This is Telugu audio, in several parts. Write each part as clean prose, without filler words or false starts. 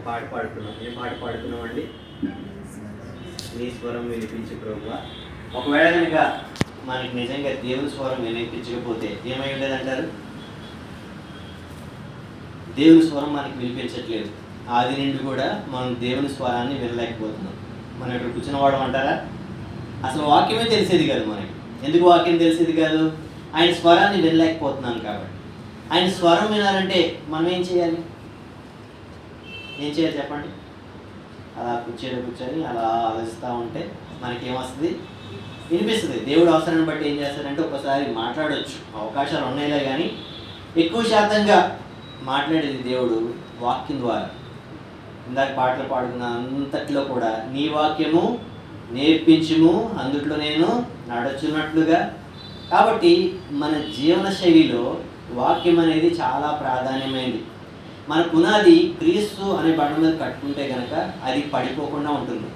పాట పాడుకున్నాం. ఏం పాట పాడుకున్నామండి? నీ స్వరం వినిపించు ప్రభువా. ఒకవేళ కనుక మనకి నిజంగా దేవుని స్వరం వినిపించకపోతే ఏమై ఉండేదంటారు? దేవుని స్వరం మనకి వినిపించట్లేదు. ఆది నుండి కూడా మనం దేవుని స్వరాన్ని వినలేకపోతున్నాం. మనం ఇక్కడ కూర్చున్న వాడు అంటారా? అసలు వాక్యమే తెలిసేది కాదు మనకి. ఎందుకు వాక్యం తెలిసేది కాదు? ఆయన స్వరాన్ని వినలేకపోతున్నాను కాబట్టి. ఆయన స్వరం వినాలంటే మనం ఏం చేయాలి? చెప్పండి. అలా కూర్చొని అలా ఆలోచిస్తూ ఉంటే మనకేమొస్తుంది? వినిపిస్తుంది. దేవుడు అవసరాన్ని బట్టి ఏం చేస్తారంటే ఒకసారి మాట్లాడవచ్చు, అవకాశాలు ఉన్నాయిలే, కానీ ఎక్కువ శాతంగా మాట్లాడేది దేవుడు వాక్యం ద్వారా. ఇందాక పాటలు పాడుకున్న అంతట్లో కూడా నీ వాక్యము నేర్పించుము, అందుట్లో నేను నడుచున్నట్లుగా. కాబట్టి మన జీవన శైలిలో వాక్యం అనేది చాలా ప్రాధాన్యమైనది. మన పునాది క్రీస్తు అనే బండ మీద కట్టుకుంటే కనుక అది పడిపోకుండా ఉంటుంది.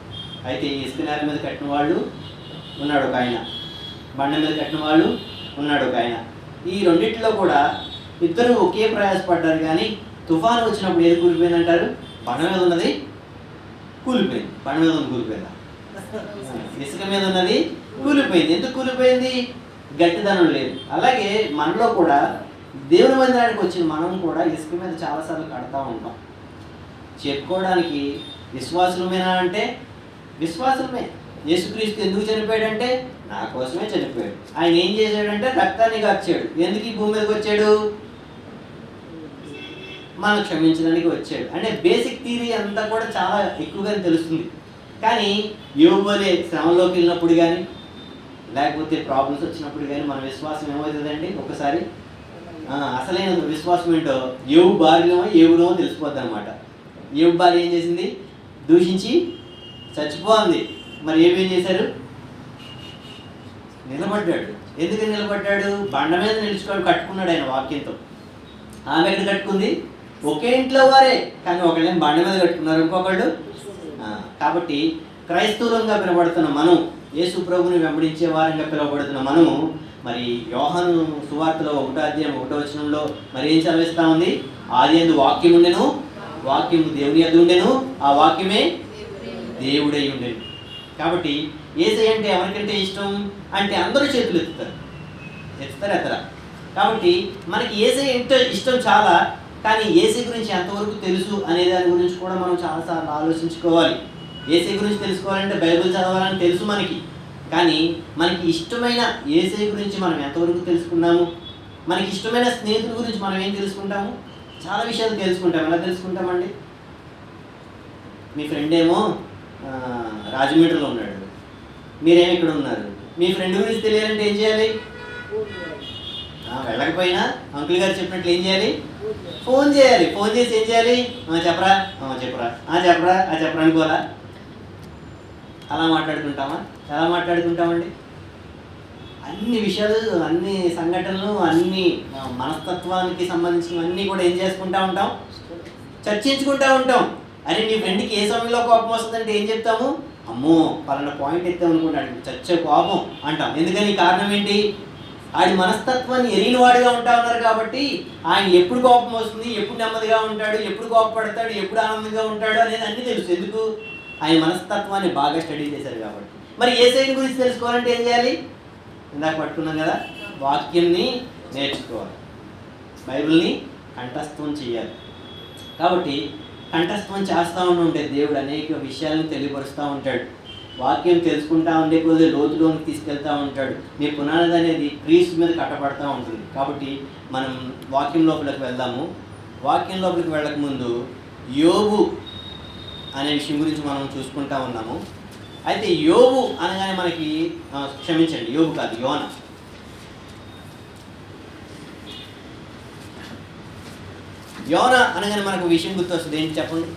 అయితే ఇసుక నేల మీద కట్టిన వాళ్ళు ఉన్నాడు ఒక ఆయన, బండ మీద కట్టిన వాళ్ళు ఉన్నాడు ఒక ఆయన. ఈ రెండింటిలో కూడా ఇద్దరు ఒకే ప్రయాసపడ్డారు, కానీ తుఫాను వచ్చినప్పుడు ఏది కూలిపోయిందంటారు? బండ మీద ఉన్నది కూలిపోయింది. బండ మీద ఉన్నది కూలిపోయిందా? ఇసుక మీద ఉన్నది కూలిపోయింది. ఎందుకు కూలిపోయింది? గట్టిదనం లేదు. అలాగే మనలో కూడా దేవుని మందిరానికి వచ్చిన మనం కూడా ఇసుక మీద చాలాసార్లు కడతా ఉంటాం. చెప్పుకోవడానికి విశ్వాసులమేనా అంటే విశ్వాసులమే. యేసుక్రీస్తు ఎందుకు చనిపోయాడంటే నా కోసమే చనిపోయాడు. ఆయన ఏం చేశాడంటే రక్తాన్ని కార్చాడు. ఎందుకు ఈ భూమి మీదకి వచ్చాడు? మనం క్షమించడానికి వచ్చాడు. అంటే బేసిక్ థియరీ అంతా కూడా చాలా ఎక్కువగా తెలుస్తుంది. కానీ యోబువలే శ్రమలోకి వెళ్ళినప్పుడు కానీ లేకపోతే ప్రాబ్లమ్స్ వచ్చినప్పుడు కానీ మన విశ్వాసం ఏమవుతుందండి? ఒకసారి అసలైన విశ్వాసం ఏంటో యోబు భార్యమో ఏవునో తెలిసిపోద్ది అనమాట. యోబు భార్య ఏం చేసింది? దూషించి చచ్చిపోయింది. మరి ఏమేం చేశారు? నిలబడ్డాడు. ఎందుకని నిలబడ్డాడు? బండ మీద నిలుచుకొని కట్టుకున్నాడు ఆయన వాక్యంతో. ఆమె ఎక్కడ కట్టుకుంది? ఒకే ఇంట్లో వారే, కానీ ఒకళ్ళేం బండ మీద కట్టుకున్నారు, ఇంకొకళ్ళు. కాబట్టి క్రైస్తవులంగా పిలువబడుతున్న మనం, యేసు ప్రభుని వెంబడించే వారంగా పిలువబడుతున్న మనము, మరి యోహాను సువార్తలో 1వ అధ్యాయం 1వ వచనంలో మరి ఏం చదివిస్తా ఉంది? ఆదియందు వాక్యం ఉండెను, వాక్యము దేవుని యందు ఉండెను, ఆ వాక్యమే దేవుడై ఉండెను. కాబట్టి యేసయ్య అంటే ఎవరికంటే ఇష్టం అంటే అందరూ చేతులు ఎత్తుతారు. కాబట్టి మనకి యేసయ్య అంటే ఇష్టం చాలా, కానీ యేసయ్య గురించి ఎంతవరకు తెలుసు అనే దాని గురించి కూడా మనం చాలాసార్లు ఆలోచించుకోవాలి. యేసయ్య గురించి తెలుసుకోవాలంటే బైబిల్ చదవాలని తెలుసు మనకి, కానీ మనకి ఇష్టమైన యేసయ్య గురించి మనం ఎంతవరకు తెలుసుకున్నాము? మనకి ఇష్టమైన స్నేహితుల గురించి మనం ఏం తెలుసుకుంటాము? చాలా విషయాలు తెలుసుకుంటాం. ఎలా తెలుసుకుంటామండి? మీ ఫ్రెండ్ ఏమో రాజమండ్రిలో ఉన్నాడు, మీరేమి ఇక్కడ ఉన్నారు. మీ ఫ్రెండ్ గురించి తెలియాలంటే ఏం చేయాలి? వెళ్ళకపోయినా అంకుల్ గారు చెప్పినట్లు ఏం చేయాలి? ఫోన్ చేయాలి. ఫోన్ చేసి ఏం చేయాలి? చెప్పరా అనుకోరా? అలా మాట్లాడుకుంటామా? ఎలా మాట్లాడుకుంటామండి? అన్ని విషయాలు, అన్ని సంఘటనలు, అన్ని మనస్తత్వానికి సంబంధించినవన్నీ కూడా ఏం చేసుకుంటూ ఉంటాం? చర్చించుకుంటూ ఉంటాం. అరే నీ ఫ్రెండ్కి ఏ సమయంలో కోపం వస్తుందంటే ఏం చెప్తాము? అమ్మో పలానా పాయింట్ ఎత్తాం అనుకుంటాడు, చచ్చే కోపం అంటాం. ఎందుకని? కారణం ఏంటి? ఆడి మనస్తత్వాన్ని ఎరిగిన వాడిగా ఉంటా ఉన్నారు కాబట్టి ఆయన ఎప్పుడు కోపం వస్తుంది, ఎప్పుడు నెమ్మదిగా ఉంటాడు, ఎప్పుడు కోపపడతాడు, ఎప్పుడు ఆనందంగా ఉంటాడు అనేది అన్నీ తెలుసు. ఎందుకు? ఆయన మనస్తత్వాన్ని బాగా స్టడీ చేశారు కాబట్టి. మరి యేసయ్య గురించి తెలుసుకోవాలంటే ఏం చేయాలి? ఇందాక పట్టుకున్నాం కదా, వాక్యంని నేర్చుకోవాలి, బైబిల్ని కంఠస్థం చేయాలి. కాబట్టి కంఠస్థం చేస్తూ ఉంటే దేవుడు అనేక విషయాలను తెలియపరుస్తూ ఉంటాడు. వాక్యం తెలుసుకుంటా ఉండే కొద్ది లోతులోకి తీసుకెళ్తూ ఉంటాడు. మీ పునాది అనేది క్రీస్తు మీద కట్టబడతా ఉంటుంది. కాబట్టి మనం వాక్యం లోపలికి వెళ్దాము. వాక్యం లోపలికి వెళ్ళకముందు యోబు అనే విషయం గురించి మనం చూసుకుంటా ఉన్నాము. అయితే యోబు అనగానే మనకి క్షమించండి, యోబు కాదు, యోనా. యోనా అనగానే మనకు విషయం గుర్తొస్తుంది. ఏంటి చెప్పండి?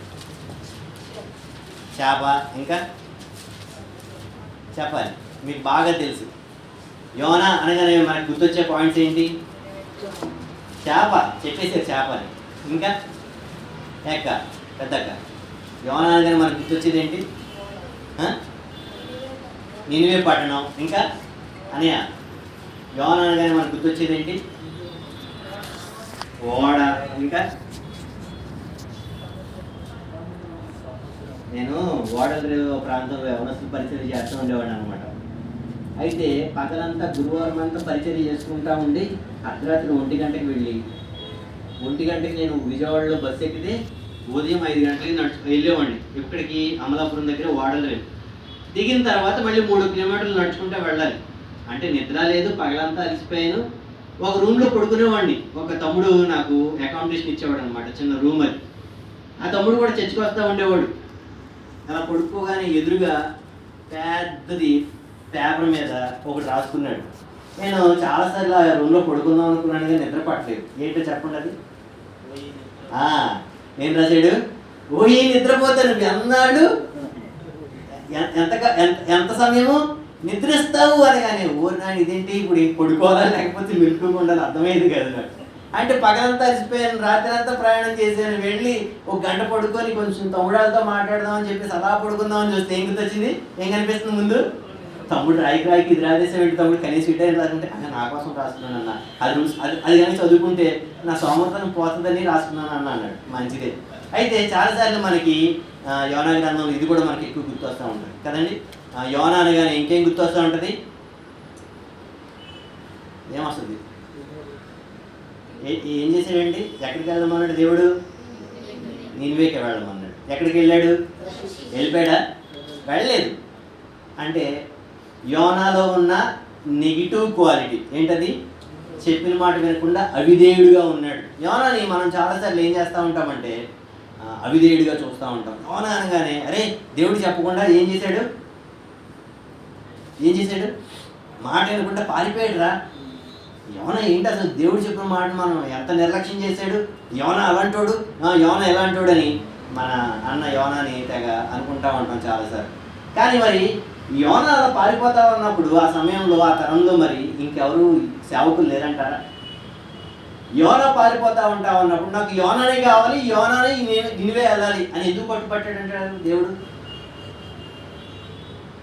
చేప, ఇంకా చెప్పాలి, మీకు బాగా తెలుసు. యోనా అనగానే మనకు గుర్తొచ్చే పాయింట్స్ ఏంటి? చేప చెప్పేసారు, చేపని. ఇంకా ఎక్క, పెద్దక్క. యోనా అనగానే మనకు గుర్తొచ్చేది ఏంటి? నినివే పట్టణం. ఇంకా అనయ్య, యోనా అనగానే మనకు గుర్తొచ్చేది ఏంటి? ఓడ. ఇంకా నేను ఓడలరేవు ప్రాంతంలో యవనస్తులు పరిచయం చేస్తూ ఉండేవాడిని అనమాట. అయితే పగలంతా గురువారం అంతా పరిచయం చేసుకుంటా ఉండి అర్ధరాత్రి 1 గంటకి వెళ్ళి 1 గంటకి నేను విజయవాడలో బస్సు ఎక్కితే ఉదయం 5 గంటలకి వెళ్ళేవాడిని. ఇక్కడికి అమలాపురం దగ్గర ఓడలరేవు దిగిన తర్వాత మళ్ళీ 3 కిలోమీటర్లు నడుచుకుంటూ వెళ్ళాలి. అంటే నిద్ర లేదు, పగలంతా అలసిపోయాను. ఒక రూమ్లో పడుకునేవాడిని. ఒక తమ్ముడు నాకు అకామిడేషన్ ఇచ్చేవాడు అనమాట, చిన్న రూమ్ అది. ఆ తమ్ముడు కూడా చర్చికి వస్తూ ఉండేవాడు. అలా పడుకోగానే ఎదురుగా పెద్దది పేపర్ మీద ఒకటి రాసుకున్నాడు. నేను చాలాసార్లు ఆ రూమ్లో పడుకుందాం అనుకున్నాను కానీ నిద్ర పట్టలేదు. ఏంటో చెప్పండి అది. ఏం రాశాడు? ఓ ఈ నిద్రపోతాను అన్నాడు. ఎంత సమయము నిద్రిస్తావు అనగానే ఓ నాయన ఇదేంటి ఇప్పుడు పడుకోవాలా లేకపోతే మెలుకుగా ఉండాలి అర్థమైంది కదా నాకు. అంటే పగలంతా అలసిపోయాను, రాత్రి అంతా ప్రయాణం చేశాను, వెళ్ళి 1 గంట పడుకొని కొంచెం తమ్ముడాలతో మాట్లాడదామని చెప్పేసి అలా పడుకుందామని చూస్తే ఏం గుర్తొచ్చింది? ఏం కనిపిస్తుంది ముందు? తమ్ముడు రాయికి ఇది రాదేశం ఏంటి తమ్ముడు, కనీసం ఇటే రాకుంటే అన్న నా కోసం రాస్తున్నాను అన్న, అది కానీ చదువుకుంటే నా సోమర్థనం పోతుందని రాసుకున్నాను అన్న అన్నాడు. మంచిదే. అయితే చాలాసార్లు మనకి యోనా గ్రంథంలో ఇది కూడా మనకి ఎక్కువ గుర్తొస్తూ ఉంటుంది కదండి. యోనా అనగానే ఇంకేం గుర్తొస్తూ ఉంటుంది? ఏమొస్తుంది? ఏం చేశాడండి? ఎక్కడికి వెళ్దామన్నాడు దేవుడు? నినివేకి వెళ్ళమన్నాడు. ఎక్కడికి వెళ్ళాడు? వెళ్ళిపోయాడా? వెళ్ళలేదు. అంటే యోనాలో ఉన్న నెగిటివ్ క్వాలిటీ ఏంటది? చెప్పిన మాట వినకుండా అవిధేయుడిగా ఉన్నాడు. యోనాని మనం చాలాసార్లు ఏం చేస్తూ ఉంటామంటే అవిధేయుడిగా చూస్తూ ఉంటాం. యోనా అనగానే అరే దేవుడు చెప్పకుండా ఏం చేశాడు? మాట వినకుండా పారిపోయాడు రా. యోనా ఏంటి అసలు దేవుడు చెప్పిన మాట మనం ఎంత నిర్లక్ష్యం చేశాడు? యోనా అలాంటోడు, యోనా ఎలాంటోడు అని మన అన్న యోనాని తెగ అనుకుంటా ఉంటాం చాలాసార్లు. కానీ మరి యోనా అలా పారిపోతా ఉన్నప్పుడు ఆ సమయంలో ఆ తరంలో మరి ఇంకెవరు సేవకులు లేరంటారా? యోనా పారిపోతా ఉంటా ఉన్నప్పుడు నాకు యోనానే కావాలి, యోనానే నినివే వెళ్ళాలి అని ఎందుకు పట్టుపట్టాడంటారు దేవుడు?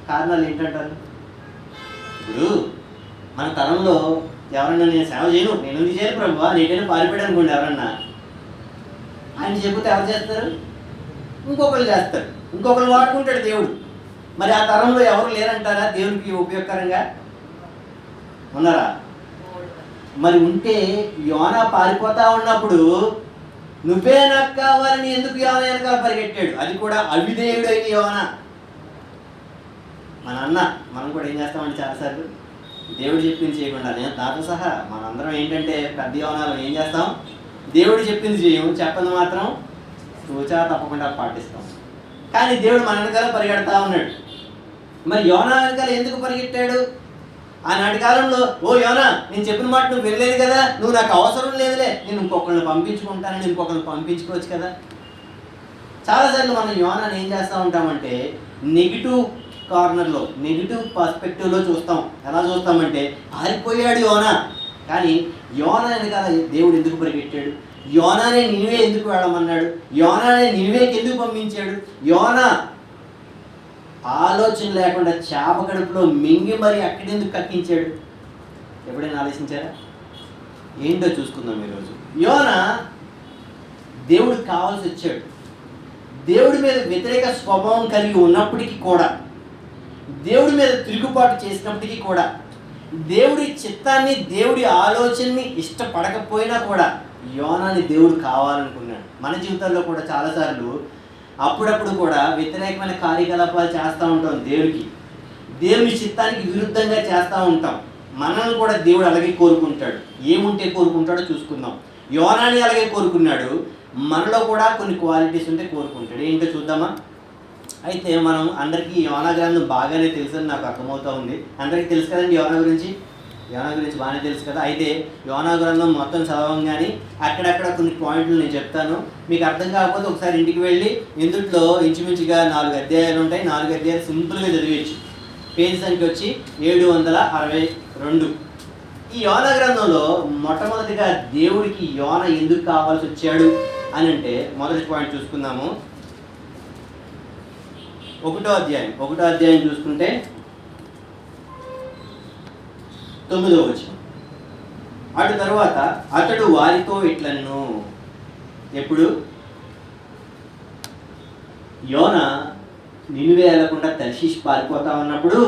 కారణాలు ఏంటంటారు? ఇప్పుడు మన తరంలో ఎవరన్నా నేను సేవ చేయను, నేను ఎందుకు చేయను ప్రభు, నేనైనా పారిపోయాడు అనుకోండి ఎవరన్నా, ఆయన చెబితే ఎవరు చేస్తారు? ఇంకొకరు చేస్తారు, ఇంకొకరు వాడుకుంటాడు దేవుడు. మరి ఆ తరంలో ఎవరు లేరంటారా దేవునికి ఉపయోగకరంగా? ఉన్నారా? మరి ఉంటే యోనా పారిపోతా ఉన్నప్పుడు నువ్వే నాకు కావాలని ఎందుకు యోనా వెనకాల పరిగెట్టాడు? అది కూడా అవిధేయుడు అయిన యోనా. మన అన్న మనం కూడా ఏం చేస్తామంటే చాలాసార్లు దేవుడు చెప్పింది చేయకుండా, నేను నాతో సహా మనందరం ఏంటంటే పెద్ద యోనాలు ఏం చేస్తాం? దేవుడు చెప్పింది చేయము, చెప్పంది మాత్రం తూచా తప్పకుండా పాటిస్తాం. కానీ దేవుడు మన వెనకాల పరిగెడతా ఉన్నాడు. మరి యోనా వెనకాల ఎందుకు పరిగెట్టాడు? ఆనాటి కాలంలో ఓ యోనా నేను చెప్పిన మాట నువ్వు వెళ్ళలేదు కదా, నువ్వు నాకు అవసరం లేదులే, నేను ఇంకొకరిని పంపించుకుంటానని ఇంకొకరిని పంపించుకోవచ్చు కదా. చాలాసార్లు మనం యోనాని ఏం చేస్తూ ఉంటామంటే నెగిటివ్ కార్నర్లో, నెగిటివ్ పర్స్పెక్టివ్లో చూస్తాం. ఎలా చూస్తామంటే పారిపోయాడు యోనా, కానీ యోనా వెనకాల దేవుడు ఎందుకు పరిగెట్టాడు? యోనానే నినివే ఎందుకు వెళ్ళమన్నాడు? యోనానే నినివేకి ఎందుకు పంపించాడు? యోనా ఆలోచన లేకుండా చేప కడుపులో మింగి మరి అక్కడెందుకు కక్కించాడు? ఎప్పుడైనా ఆలోచించారా? ఏంటో చూసుకుందాం ఈరోజు. యోనా దేవుడికి కావాల్సి వచ్చాడు. దేవుడి మీద వ్యతిరేక స్వభావం కలిగి ఉన్నప్పటికీ కూడా, దేవుడి మీద తిరుగుబాటు చేసినప్పటికీ కూడా, దేవుడి చిత్తాన్ని దేవుడి ఆలోచనని ఇష్టపడకపోయినా కూడా యోనాని దేవుడు కావాలనుకున్నాడు. మన జీవితాల్లో కూడా చాలాసార్లు అప్పుడప్పుడు కూడా వ్యతిరేకమైన కార్యకలాపాలు చేస్తూ ఉంటాం. దేవుని చిత్తానికి విరుద్ధంగా చేస్తూ ఉంటాం. మనల్ని కూడా దేవుడు అలాగే కోరుకుంటాడు. ఏముంటే కోరుకుంటాడో చూసుకుందాం. యోనాని అలాగే కోరుకున్నాడు, మనలో కూడా కొన్ని క్వాలిటీస్ ఉంటే కోరుకుంటాడు. ఏంటో చూద్దామా? అయితే మనం అందరికీ యోనా గ్రంథం బాగానే తెలుసని నాకు అర్థమవుతూ ఉంది. అందరికీ తెలుసు కదండి యోనా గురించి బాగానే తెలుసు కదా. అయితే యోనా గ్రంథం మొత్తం చదవంగానే అక్కడక్కడ కొన్ని పాయింట్లు నేను చెప్తాను. మీకు అర్థం కాకపోతే ఒకసారి ఇంటికి వెళ్ళి ఇందులో ఇంచుమించుగా 4 అధ్యాయాలు ఉంటాయి. 4 అధ్యాయాలు సింపుల్గా చదివేయచ్చు. పేజీ సంఖ్య వచ్చి 762. ఈ యోనా గ్రంథంలో మొట్టమొదటిగా దేవుడికి యోనా ఎందుకు కావాల్సి వచ్చాడు అని అంటే మొదటి పాయింట్ చూసుకుందాము. 1వ అధ్యాయం చూసుకుంటే 9వ వచనం. అటు తరువాత అతడు వారితో ఇట్లనెను. ఎప్పుడు? యోనా నినివే వెళ్లకుండా తర్షీషు పారిపోతా ఉన్నప్పుడు,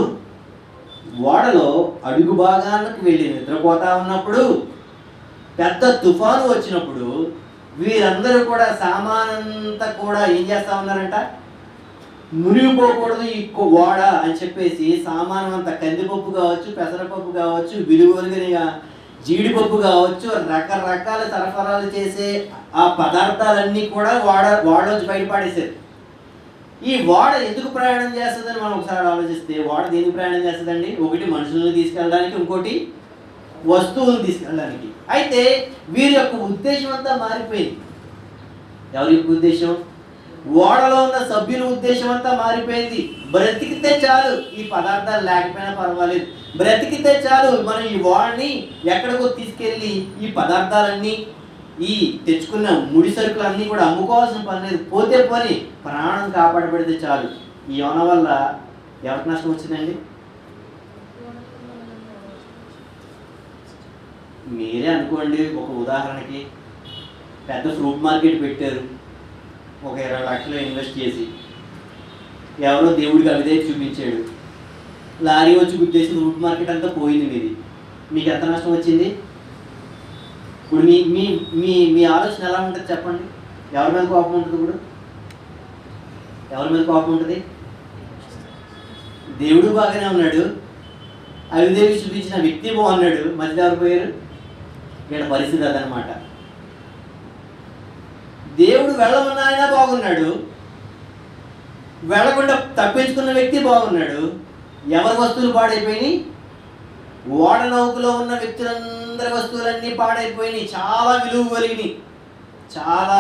ఓడలో అడుగు భాగానికి వెళ్ళి నిద్రపోతా ఉన్నప్పుడు, పెద్ద తుఫాను వచ్చినప్పుడు వీరందరూ కూడా సామానంతా కూడా ఏం చేస్తా ఉన్నారంట, మునిగిపోకూడదు ఈ ఓడ అని చెప్పేసి సామానం అంతా కందిపప్పు కావచ్చు, పెసరపప్పు కావచ్చు, విలువలుగా జీడిపప్పు కావచ్చు, రకరకాల సరఫరాలు చేసే ఆ పదార్థాలన్నీ కూడా ఓడలోంచి బయటపడేశారు. ఈ ఓడ ఎందుకు ప్రయాణం చేస్తుందని మనం ఒకసారి ఆలోచిస్తే, ఓడ దేనికి ప్రయాణం చేస్తుందండి? ఒకటి మనుషులను తీసుకెళ్ళడానికి, ఇంకోటి వస్తువులను తీసుకెళ్ళడానికి. అయితే వీరి యొక్క ఉద్దేశం అంతా మారిపోయింది. ఎవరి యొక్క ఉద్దేశం? ఓడలో ఉన్న సభ్యుల ఉద్దేశం అంతా మారిపోయింది. బ్రతికితే చాలు, ఈ పదార్థాలు లేకపోయినా పర్వాలేదు, బ్రతికితే చాలు, మనం ఈ ఓడని ఎక్కడికో తీసుకెళ్ళి ఈ పదార్థాలన్నీ, ఈ తెచ్చుకున్న ముడి సరుకులన్నీ కూడా అమ్ముకోవాల్సిన పని లేదు, పోతే పోని ప్రాణం కాపాడబడితే చాలు. ఈ యోన వల్ల ఎవరికి నష్టం వచ్చిందండి? మీరే అనుకోండి. ఒక ఉదాహరణకి పెద్ద ఫ్రూట్ మార్కెట్ పెట్టారు, ఒక 20 లక్షలు ఇన్వెస్ట్ చేసి, ఎవరో దేవుడికి అవిధేయత చూపించాడు, లారీ వచ్చి గుద్దేసి ఫ్రూట్ మార్కెట్ అంతా పోయింది మీది. మీకు ఎంత నష్టం వచ్చింది? ఇప్పుడు మీ మీ మీ మీ ఆలోచన ఎలా ఉంటుంది చెప్పండి? ఎవరి మీద కోపం ఉంటుంది? ఇప్పుడు ఎవరి మీద కోపం ఉంటుంది? దేవుడు బాగానే ఉన్నాడు, అవిధేయత చూపించిన వ్యక్తి బాగున్నాడు, మధ్యలో ఎవరు పోయారు? ఇక్కడ పరిస్థితి అదనమాట. దేవుడు వెళ్ళమన్నా ఆయన బాగున్నాడు, వెళ్ళకుండా తప్పించుకున్న వ్యక్తి బాగున్నాడు. ఎవరి వస్తువులు పాడైపోయినాయి? ఓడ నౌకలో ఉన్న వ్యక్తులందరి వస్తువులన్నీ పాడైపోయినాయి. చాలా విలువ కలిగినాయి, చాలా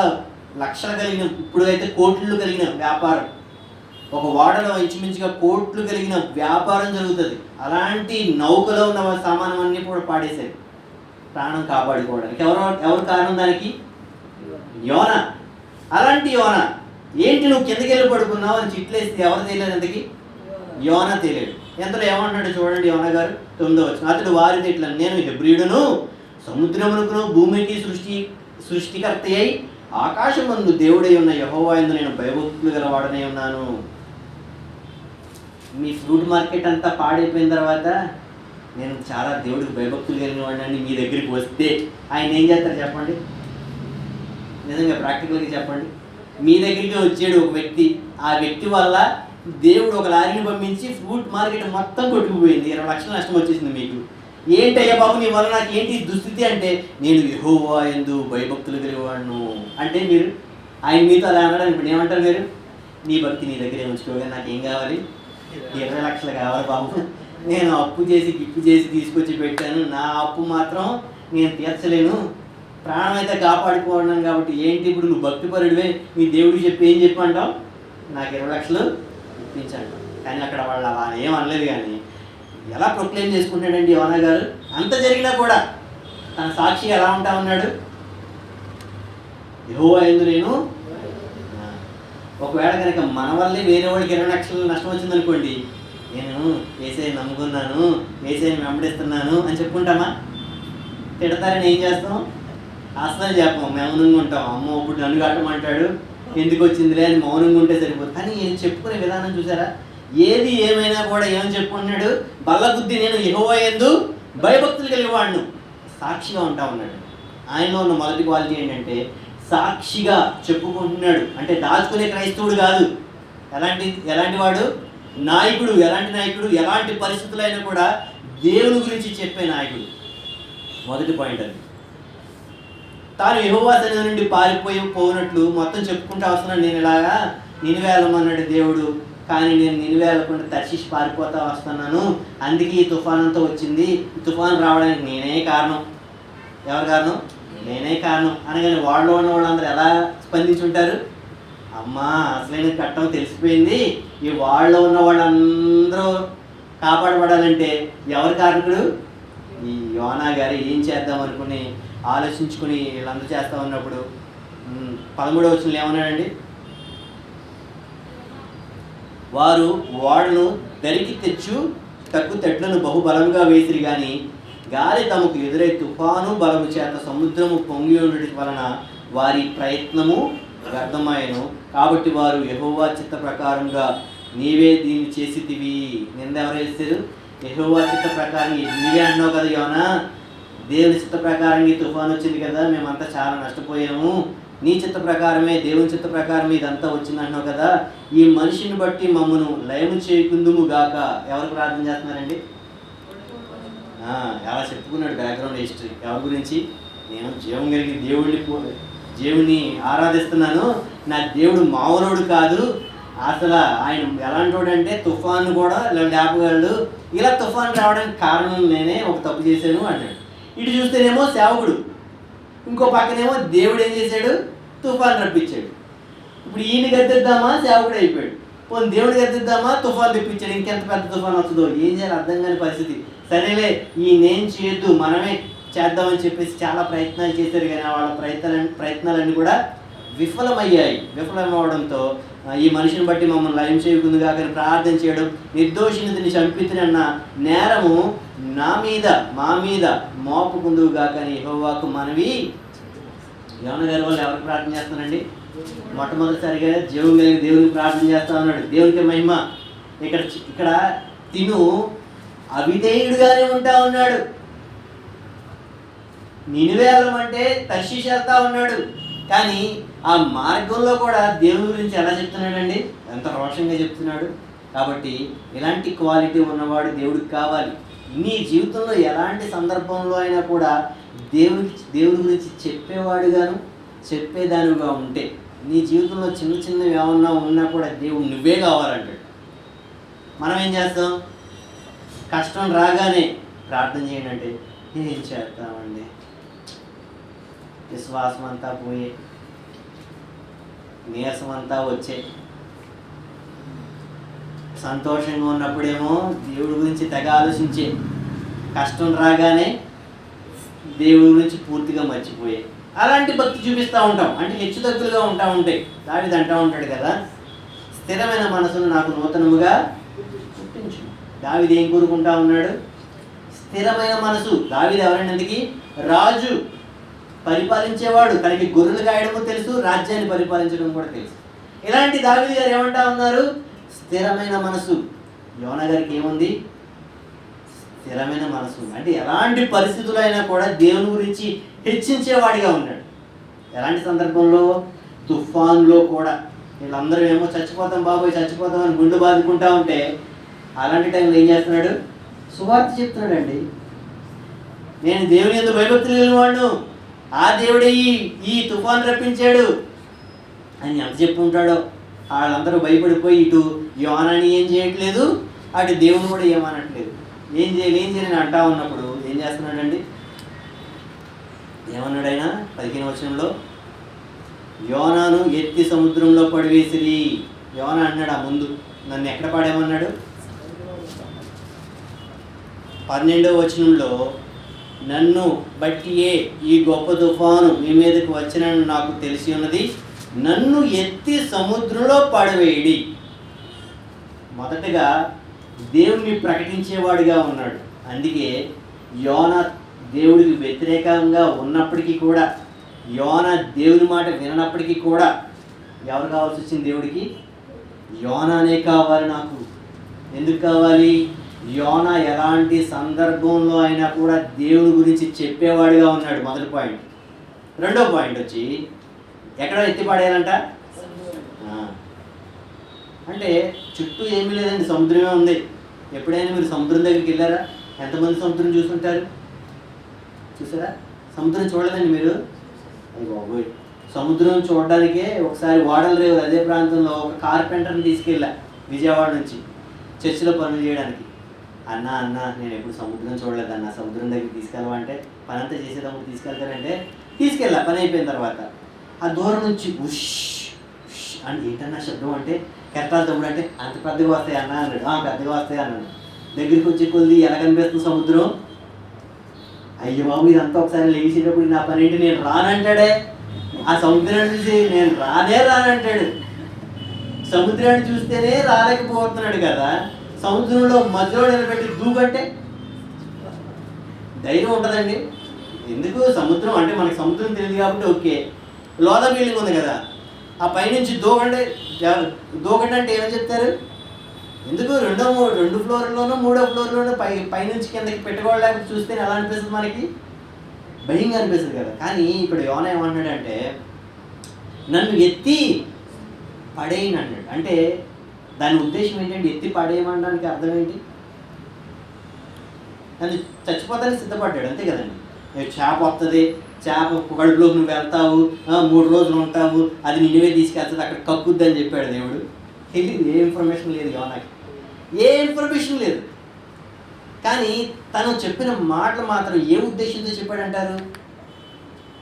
లక్షలు కలిగిన, ఇప్పుడు అయితే కోట్లు కలిగిన వ్యాపారం. ఒక ఓడలో ఇంచుమించుగా కోట్లు కలిగిన వ్యాపారం జరుగుతుంది. అలాంటి నౌకలో ఉన్న సామానం అన్నీ కూడా పాడేశారు ప్రాణం కాపాడుకోవడానికి. ఎవరు కారణం దానికి? యోన. అలాంటి యోన ఏంటి నువ్వు కిందకి వెళ్ళి పడుకున్నావు అని చిట్లేస్తే ఎవరు తెలియదు? ఎంతకి యోన తెలియదు. ఎంతలో ఏమంటాడు చూడండి యోన గారు 9వ వచనం. అతడు వారిది ఇట్లా, నేను హెబ్రీయుడును, సముద్రమునకును భూమికి సృష్టికర్త అయి ఆకాశమందు దేవుడై ఉన్న యెహోవా యందు నేను భయభక్తులు గలవాడనై ఉన్నాను. మీ ఫ్రూట్ మార్కెట్ అంతా పాడైపోయిన తర్వాత నేను చాలా దేవుడికి భయభక్తులు కలిగిన వాడిని మీ దగ్గరికి వస్తే ఆయన ఏం చేస్తారు చెప్పండి? నిజంగా ప్రాక్టికల్గా చెప్పండి. మీ దగ్గరికి వచ్చాడు ఒక వ్యక్తి, ఆ వ్యక్తి వల్ల దేవుడు ఒక లారీని పంపించి ఫ్రూట్ మార్కెట్ మొత్తం కొట్టుకుపోయింది, 20 లక్షల నష్టం వచ్చేసింది మీకు. ఏంటయ్యా బాబు నీ వల్ల నాకు ఏంటి దుస్థితి అంటే, నేను యెహోవా యందు భయభక్తులు కలిగేవాడును అంటే, మీరు ఆయన మీతో అలా అన్నాడు. ఇప్పుడు ఏమంటారు మీరు? నీ భక్తి నీ దగ్గరే ఉంచుకోగా నాకేం కావాలి? 20 లక్షలు కావాలి బాబు, నేను అప్పు చేసి గిప్పు చేసి తీసుకొచ్చి పెట్టాను, నా అప్పు మాత్రం నేను తీర్చలేను, ప్రాణం అయితే కాపాడుకోవడం కాబట్టి ఏంటి ఇప్పుడు నువ్వు భక్తిపరుడివే, నీ దేవుడికి చెప్పి ఏం చెప్పంటావు? నాకు 20 లక్షలు ఇప్పించండి. కానీ అక్కడ వాళ్ళు అలా ఏం అనలేదు. కానీ ఎలా ప్రొక్లెయిమ్ చేసుకుంటాడండి యోనా గారు? అంత జరిగినా కూడా తన సాక్షి ఎలా ఉంటా ఉన్నాడు? యెహోవా యందు నేను. ఒకవేళ కనుక మన వల్లే వేరే వాడికి 20 లక్షలు నష్టం వచ్చిందనుకోండి, నేను యేసయ్యని నమ్ముకున్నాను, యేసయ్యని వెంబడిస్తున్నాను అని చెప్పుకుంటామా? తిడతారని ఏం చేస్తాం? అసలు చెప్పం, మౌనంగా ఉంటాం. అమ్మో ఇప్పుడు నన్ను కట్టమంటాడు, ఎందుకు వచ్చిందిలే అని మౌనంగా ఉంటే సరిపోతుంది. కానీ ఈయన చెప్పుకునే విధానం చూసారా? ఏది ఏమైనా కూడా ఏమని చెప్పుకుంటున్నాడు? బల్లబుద్ధి నేను యెహోవా యందు భయభక్తులు కలిగివాడును, సాక్షిగా ఉంటా ఉన్నాడు. ఆయనలో ఉన్న మొదటి క్వాలిటీ ఏంటంటే సాక్షిగా చెప్పుకుంటున్నాడు. అంటే దాచుకునే క్రైస్తవుడు కాదు. ఎలాంటి వాడు? నాయకుడు. ఎలాంటి నాయకుడు? ఎలాంటి పరిస్థితులైనా కూడా దేవుని గురించి చెప్పే నాయకుడు. మొదటి పాయింట్ అది. తాను యెహోవా సన్నిధి నుండి పోనట్లు మొత్తం చెప్పుకుంటూ వస్తున్నాడు. నేను ఇలాగా నినివే వెళ్ళమన్నాడు దేవుడు, కానీ నేను నినివే వెళ్ళకుండా తర్షీషు పారిపోతా వస్తున్నాను, అందుకే ఈ తుఫాన్ అంతా వచ్చింది, ఈ తుఫాను రావడానికి నేనే కారణం. ఎవరు కారణం? నేనే కారణం అనగానే వాళ్ళలో ఉన్న వాళ్ళందరూ ఎలా స్పందించుంటారు? అమ్మా అసలైన కట్టం తెలిసిపోయింది, ఈ వాళ్ళలో ఉన్న వాళ్ళందరూ కాపాడబడాలంటే ఎవరి కారణకుడు? ఈ యోనా గారు. ఏం చేద్దాం అనుకుని ఆలోచించుకుని వీళ్ళందరూ చేస్తూ ఉన్నప్పుడు 13వ వచనంలో ఏమన్నాడండి? వారు ఓడను దరికి తెచ్చు తక్కు తెడ్లను బహుబలంగా వేసిరి, కానీ గాలి తమకు ఎదురై తుఫాను బలము చేత సముద్రము పొంగి ఉండటి వలన వారి ప్రయత్నము వ్యర్థమాయను. కాబట్టి వారు యెహోవా చిత్త ప్రకారంగా నీవే దీన్ని చేసితివి. నింద ఎవరు వేస్తారు? యెహోవా చిత్త ప్రకారం. నీవే అన్నావు కదా యోనా, దేవుని చిత్త ప్రకారం ఈ తుఫాను వచ్చింది కదా, మేమంతా చాలా నష్టపోయాము, నీ చిత్త ప్రకారమే, దేవుని చిత్త ప్రకారమే ఇదంతా వచ్చింది అన్నావు కదా, ఈ మనిషిని బట్టి మమ్మను లయము చేయకుందుము గాక. ఎవరు ప్రార్థన చేస్తున్నారండి? ఎలా చెప్పుకున్నాడు బ్యాక్గ్రౌండ్ హిస్టరీ. ఎవరి గురించి? నేను జీవం కలిగి దేవుడిని ఆరాధిస్తున్నాను, నా దేవుడు మామూలుడు కాదు, అసలు ఆయన ఎలాంటి వాడు అంటే తుఫాను కూడా ఇలా లేపగలడు, ఇలా తుఫాను రావడానికి కారణం నేనే, ఒక తప్పు చేశాను అన్నాడు. ఇటు చూస్తేనేమో సేవకుడు, ఇంకో పక్కనేమో దేవుడు ఏం చేశాడు? తుఫాను రప్పించాడు. ఇప్పుడు ఈయన గద్దిద్దామా? సేవకుడు అయిపోయాడు. పోనీ దేవుడు గద్దిద్దామా? తుఫాను తెప్పించాడు. ఇంకెంత పెద్ద తుఫాను వస్తుందో, ఏం చేయాలి అర్థం కాని పరిస్థితి. సరేలే ఈయనేం చేయొద్దు, మనమే చేద్దామని చెప్పేసి చాలా ప్రయత్నాలు చేశారు, కానీ వాళ్ళ ప్రయత్నాలన్నీ కూడా విఫలమయ్యాయి. విఫలమవడంతో ఈ మనిషిని బట్టి మమ్మల్ని లయం చేయకుందిగా కానీ ప్రార్థన చేయడం, నిర్దోషిని చంపితేనన్న నేరము మా మీద మోపుకుందుగా కానీ యెహోవాకు మనవి. యోనా గారి వాళ్ళు ఎవరికి ప్రార్థన చేస్తున్నారండి? మొట్టమొదటిసారిగా జీవం కలిగి దేవునికి ప్రార్థన చేస్తా ఉన్నాడు. దేవునికి మహిమ. ఇక్కడ తిను అవిధేయుడుగానే ఉంటా ఉన్నాడు. నినివే వెళ్ళమంటే తర్షీషు వెళ్తా ఉన్నాడు. కానీ ఆ మార్గంలో కూడా దేవుని గురించి ఎలా చెప్తున్నాడండి? ఎంత రోషంగా చెప్తున్నాడు. కాబట్టి ఇలాంటి క్వాలిటీ ఉన్నవాడు దేవుడికి కావాలి. నీ జీవితంలో ఎలాంటి సందర్భంలో అయినా కూడా దేవుడి గురించి చెప్పేవాడుగాను చెప్పేదానిగా ఉంటే, నీ జీవితంలో చిన్న చిన్నవి ఏమన్నా ఉన్నా కూడా దేవుడు నువ్వే కావాలంటాడు. మనం ఏం చేస్తాం? కష్టం రాగానే ప్రార్థన చేయండి అంటే ఏం చేస్తామండి, విశ్వాసం అంతా పోయే, నీరసం అంతా వచ్చే. సంతోషంగా ఉన్నప్పుడేమో దేవుడి గురించి తెగ ఆలోచించే, కష్టం రాగానే దేవుడి గురించి పూర్తిగా మర్చిపోయే. అలాంటి భక్తి చూపిస్తూ ఉంటాం. అంటే హెచ్చుతగ్గులుగా ఉంటాయి. దావీదు అంటూ ఉంటాడు కదా, స్థిరమైన మనసును నాకు నూతనముగా పుట్టించు. దావీదు ఏం కోరుకుంటా ఉన్నాడు? స్థిరమైన మనసు. దావీదు ఎవరైనందుకు? రాజు, పరిపాలించేవాడు, తనకి గొర్రెలు కాయడము తెలుసు, రాజ్యాన్ని పరిపాలించడం కూడా తెలుసు. ఇలాంటి దావీదు గారు ఏమంటా ఉన్నారు? స్థిరమైన మనసు. యోనా గారికి ఏముంది? స్థిరమైన మనసు. అంటే ఎలాంటి పరిస్థితులైనా కూడా దేవుని గురించి హెచ్చించేవాడిగా ఉన్నాడు. ఎలాంటి సందర్భంలో? తుఫాన్లో కూడా. వీళ్ళందరూ ఏమో చచ్చిపోతాం బాబోయ్ చచ్చిపోతాం అని గుండు బాదుకుంటా ఉంటే, అలాంటి టైంలో ఏం చేస్తున్నాడు? సువార్త చెప్తున్నాడండి. నేను దేవుని యందు భయభక్తులు కలిగిన వాడును, ఆ దేవుడే ఈ తుఫాను రప్పించాడు అని ఎంత చెప్పుకుంటాడో. వాళ్ళందరూ భయపడిపోయి ఇటు యోనాని ఏం చేయట్లేదు, అటు దేవుని కూడా ఏమనట్లేదు. ఏం చేయాలని అంటా ఉన్నప్పుడు ఏం చేస్తున్నాడండి? ఏమన్నాడు ఆయన? 15వ వచనంలో, యోనాను ఎత్తి సముద్రంలో పడివేసిరి. యోనా అన్నాడు ఆ ముందు, నన్ను ఎక్కడ పాడేమన్నాడు? 12వ వచనంలో, నన్ను బట్టియే ఈ గొప్ప తుఫాను మీ మీదకి వచ్చినని నాకు తెలిసి ఉన్నది, నన్ను ఎత్తి సముద్రంలో పడవేయడి. మొదటగా దేవుణ్ణి ప్రకటించేవాడిగా ఉన్నాడు. అందుకే యోనా దేవుడికి వ్యతిరేకంగా ఉన్నప్పటికీ కూడా, యోనా దేవుని మాట వినప్పటికీ కూడా ఎవరు కావాల్సి వచ్చింది? దేవుడికి యోనానే కావాలి నాకు. ఎందుకు కావాలి? యోనా ఎలాంటి సందర్భంలో అయినా కూడా దేవుని గురించి చెప్పేవాడిగా ఉన్నాడు. మొదటి పాయింట్. రెండో పాయింట్ వచ్చి ఎక్కడ ఎత్తి పడేయాలంట? అంటే చుట్టూ ఏమీ లేదండి, సముద్రమే ఉంది. ఎప్పుడైనా మీరు సముద్రం దగ్గరికి వెళ్ళారా? ఎంతమంది సముద్రం చూసుంటారు? చూసారా? సముద్రం చూడలేదండి మీరు? అది బాబోయ్, సముద్రం చూడడానికే ఒకసారి వాడల రేవు అదే ప్రాంతంలో ఒక కార్పెంటర్ని తీసుకెళ్ళా విజయవాడ నుంచి చర్చిలో పనులు చేయడానికి. అన్న నేను ఎప్పుడు సముద్రం చూడలేదన్న, సముద్రం దగ్గరికి తీసుకెళ్ళమంటే పని అంతా చేసేటప్పుడు తీసుకెళ్తారంటే తీసుకెళ్ళా. పని అయిపోయిన తర్వాత ఆ దూరం నుంచి ఉష్ ఉష్ అని ఏంటన్నా శబ్దం అంటే, కెరటాలు తమ్ముడు అంటే అంత పెద్దగా వస్తాయి అన్న అన్నాడు. పెద్దగా వస్తాయి అన్నాడు. దగ్గరికి వచ్చే కొద్ది ఎలా కనిపిస్తుంది సముద్రం? అయ్యో బాబు ఇదంతా ఒకసారి లేచేటప్పుడు నా పని ఏంటి, నేను రానంటాడే. ఆ సముద్రాన్ని చూసి నేను రానంటాడు. సముద్రాన్ని చూస్తేనే రాలేకపోతున్నాడు కదా, సముద్రంలో మధ్యలో నిలబెట్టి దూకంటే ధైర్యం ఉంటుందండి. ఎందుకు? సముద్రం అంటే మనకి సముద్రం తెలియదు కాబట్టి ఓకే. లోద బిల్డింగ్ ఉంది కదా, ఆ పైనుంచి దూకండి అంటే ఏమని చెప్తారు? ఎందుకు రెండు ఫ్లోర్లోనూ మూడో ఫ్లోర్లోనూ పైనుంచి కిందకి పెట్టుకోవడానికి చూస్తే ఎలా అనిపిస్తుంది మనకి? భయంగా అనిపిస్తుంది కదా. కానీ ఇప్పుడు యోన ఏమన్నాడంటే నన్ను ఎత్తి పడేయని అన్నాడు. అంటే దాని ఉద్దేశం ఏంటంటే ఎత్తి పడేయమనడానికి అర్థం ఏంటి? నన్ను చచ్చిపోతానికి సిద్ధపడ్డాడు, అంతే కదండి. చేప వస్తుంది, చేప కడుపులోకి నువ్వు వెళ్తావు, 3 రోజులు ఉంటావు, అది నిన్నవే తీసుకెళ్తుంది, అక్కడ కక్కుద్ది అని చెప్పాడు దేవుడు. తెలియదు, ఏ ఇన్ఫర్మేషన్ లేదు యోనాకి, ఏ ఇన్ఫర్మేషన్ లేదు. కానీ తను చెప్పిన మాటలు మాత్రం ఏ ఉద్దేశంతో చెప్పాడంటారు?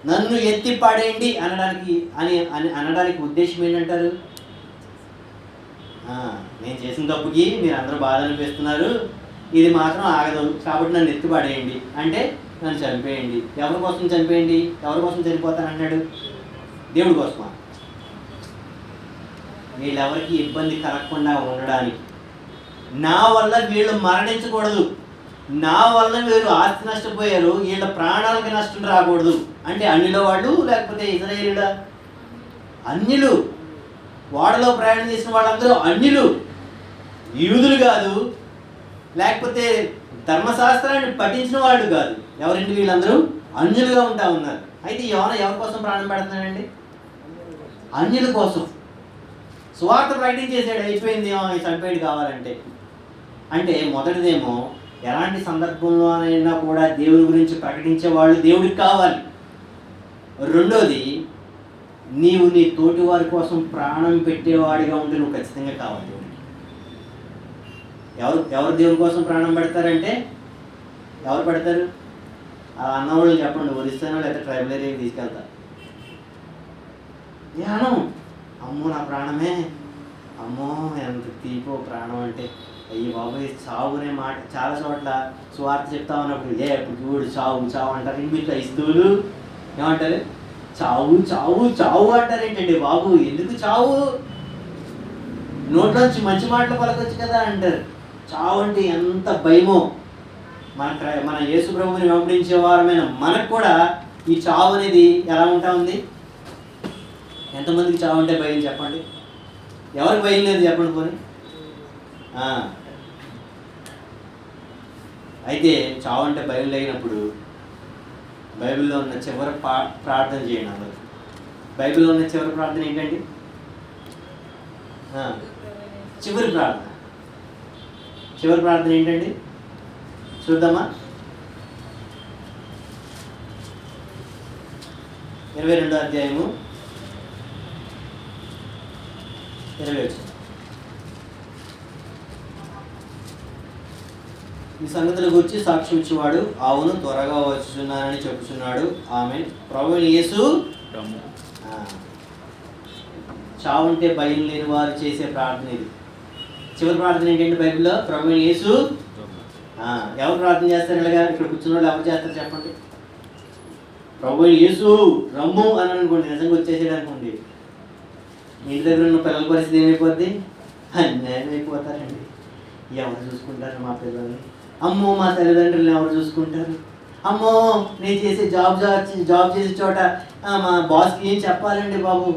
నన్ను ఎత్తి పడేయండి అనడానికి ఉద్దేశం ఏంటంటారు? నేను చేసిన తప్పుకి మీరు అందరూ బాధ అనిపిస్తున్నారు, ఇది మాత్రం ఆగదు, కాబట్టి నన్ను ఎత్తి పడేయండి అంటే నన్ను చంపేయండి. ఎవరి కోసం చంపేయండి? ఎవరి కోసం చనిపోతానన్నాడు? దేవుడి కోసమా? వీళ్ళెవరికి ఇబ్బంది కలగకుండా ఉండడానికి, నా వల్ల వీళ్ళు మరణించకూడదు, నా వల్ల వీళ్ళు ఆస్తి నష్టపోయారు, వీళ్ళ ప్రాణాలకి నష్టం రాకూడదు. అంటే అన్యుల వాళ్ళు లేకపోతే ఇజ్రాయేలీల? అన్యులు. ఓడలో ప్రయాణం చేసిన వాళ్ళందరూ అన్యులు, యూదులు కాదు, లేకపోతే ధర్మశాస్త్రాన్ని పఠించిన వాళ్ళు కాదు. ఎవరండి వీళ్ళందరూ? అన్యులుగా ఉంటా ఉన్నారు. అయితే యోన ఎవరి కోసం ప్రాణం పెడుతున్నాడండి? అన్యుల కోసం. సువార్త ప్రకటించేసాడు, అయిపోయింది, చంపేడు కావాలంటే. అంటే మొదటిదేమో ఎలాంటి సందర్భంలోనైనా కూడా దేవుడి గురించి ప్రకటించే వాళ్ళు దేవుడికి కావాలి. రెండోది, నీవు నీ తోటి వారి కోసం ప్రాణం పెట్టేవాడిగా ఉంటే నువ్వు ఖచ్చితంగా కావాలి దేవుడికి. ఎవరు దేవుడి కోసం ప్రాణం పెడతారంటే ఎవరు పెడతారు? అన్నవాళ్ళు చెప్పండి, ఒరిస్తానో లేకపోతే ట్రైబల్ ఏరియాకి తీసుకెళ్తా. ధ్యానం, అమ్మో నా ప్రాణమే, అమ్మో ఎంత తీపో ప్రాణం అంటే, అయ్యి బాబోయ్ చావునే మాట. చాలా చోట్ల సువార్త చెప్తా ఉన్నప్పుడు ఇప్పుడు చూడు చావు చావు అంటారు. ఇంగ్లీష్లో ఇస్తువులు ఏమంటారు? చావు చావు చావు అంటారు. ఏంటండి బాబు, ఎందుకు చావు? నోట్లోంచి మంచి మాటలు పలకొచ్చు కదా అంటారు. చావు అంటే ఎంత భయమో. మన యేసు ప్రభువుని వెంబడించే వారమైన మనకు కూడా ఈ చావు అనేది ఎలా ఉంటా ఉంది? ఎంతమందికి చావు అంటే భయం చెప్పండి? ఎవరికి భయం లేదు చెప్పండి పోనీ. అయితే చావు అంటే భయం లేనప్పుడు బైబిల్లో ఉన్న చివరి ప్రార్థన చేయండి అందరూ. బైబిల్లో ఉన్న చివరి ప్రార్థన ఏంటండి? చివరి ప్రార్థన ఏంటండి? చూద్దామా? 22వ అధ్యాయము 20 వచనం. ఈ సంగతుల గురించి సాక్ష్యం ఇచ్చేవాడు, అవును త్వరగా వచ్చుచున్నానని చెప్పుచున్నాడు. ఆమేన్. ప్రభువైన యేసు. చావుంటే భయం లేని వారు చేసే ప్రార్థన ఇది. చివరి ప్రార్థన ఏంటంటే బైబిల్లో? ప్రభువైన యేసు. ఎవరు ప్రార్థన చేస్తారు? ఇలాగా ఇక్కడ కూర్చున్న వాళ్ళు ఎవరు చేస్తారు చెప్పండి? ప్రభువైన యేసు రమ్ము అని అనుకోండి, నిజంగా వచ్చేసేది అనుకోండి, ఇంటి దగ్గర ఉన్న పిల్లల పరిస్థితి ఏమైపోద్ది? అన్యాయం అయిపోతారండి. ఎవరు చూసుకుంటారు మా పిల్లల్ని? అమ్మో మా తల్లిదండ్రులను ఎవరు చూసుకుంటారు? అమ్మో నేను చేసే జాబ్ చేసే చోట మా బాస్కి ఏం చెప్పాలండి బాబు?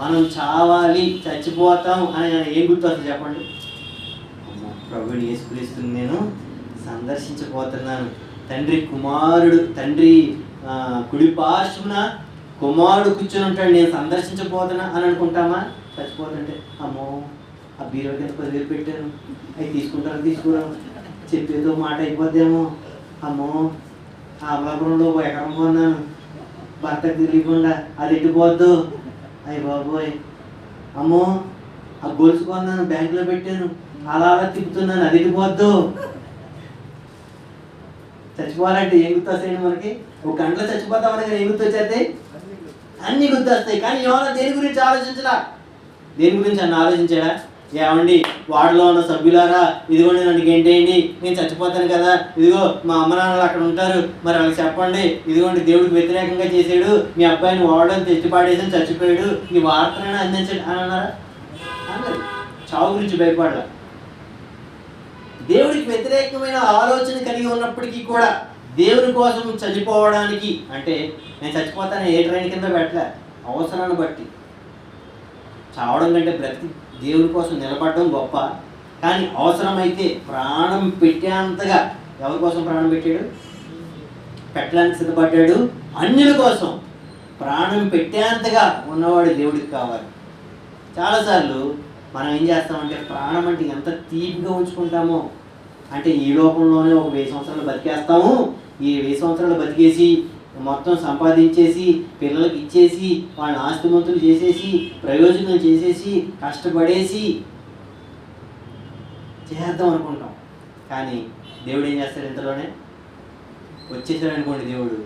మనం చావాలి, చచ్చిపోతాం అని ఏం గుర్తొస్తుంది చెప్పండి? అమ్మో ప్రభువుని యేసుక్రీస్తుని నేను సందర్శించబోతున్నాను, తండ్రి కుడి పార్శ్వన కుమారుడు కూర్చొని ఉంటాడు, నేను సందర్శించబోతున్నా అని అనుకుంటామా? చచ్చిపోతుంటే అమ్మో ఆ బీరో కింద 10,000 పెట్టాను, అవి తీసుకురా చెప్పేదో మాట అయిపోద్దేమో, అమ్మో ఆ అమలాపురంలో ఎకరం కొన్నాను భర్తకు తెలియకుండా, అది ఎట్టిపోద్దు, అయ్యి బాబోయ్, అమ్మో ఆ గొలుసు కొన్నాను బ్యాంకులో పెట్టాను, అలా తిప్పుతున్నాను, అది ఎట్టిపోద్దు. చచ్చిపోవాలంటే ఏం గుర్తొస్తాయండి మనకి? ఒక గంటలో చచ్చిపోతామని కానీ ఏం గుర్తొచ్చేస్తాయి? అన్నీ గుర్తొస్తాయి. కానీ యోనా దేని గురించి ఆలోచించలా? దేని గురించి అన్న ఆలోచించాడా? ఏమండి వాడిలో ఉన్న సభ్యులారా, ఇదిగోండి నన్ను గెంటేయండి, నేను చచ్చిపోతాను కదా, ఇదిగో మా అమ్మ నాన్నలు అక్కడ ఉంటారు, మరి వాళ్ళకి చెప్పండి, ఇదిగోండి దేవుడికి వ్యతిరేకంగా చేసాడు, మీ అబ్బాయిని వాడని తెచ్చిపాడేసి చచ్చిపోయాడు, ఈ వార్తనైనా అందించండి అని అన్నారా? అన్నారు. చావు గురించి భయపడాల. దేవుడికి వ్యతిరేకమైన ఆలోచన కలిగి ఉన్నప్పటికీ కూడా దేవుని కోసం చనిపోవడానికి, అంటే నేను చచ్చిపోతాను ఏ ట్రైన్ కింద పెట్టలే, అవసరాన్ని బట్టి చావడం కంటే బ్రతికి దేవుడి కోసం నిలబడడం గొప్ప. కానీ అవసరమైతే ప్రాణం పెట్టేంతగా ఎవరి కోసం ప్రాణం పెట్టాడు? పెట్టడానికి సిద్ధపడ్డాడు. అన్యుల కోసం ప్రాణం పెట్టేంతగా ఉన్నవాడు దేవుడికి కావాలి. చాలాసార్లు మనం ఏం చేస్తామంటే ప్రాణం అంటే ఎంత తీపిగా ఉంచుకుంటామో, అంటే ఈ లోకంలోనే ఒక 1000 సంవత్సరాలు బతికేస్తాము, ఈ 1000 సంవత్సరాలు బతికేసి మొత్తం సంపాదించేసి పిల్లలకి ఇచ్చేసి వాళ్ళని ఆస్తిమంతులు చేసేసి ప్రయోజనం చేసేసి కష్టపడేసి చేద్దాం అనుకుంటాం. కానీ దేవుడు ఏం చేస్తాడు? ఇంతలోనే వచ్చేసాడు అనుకోండి దేవుడు,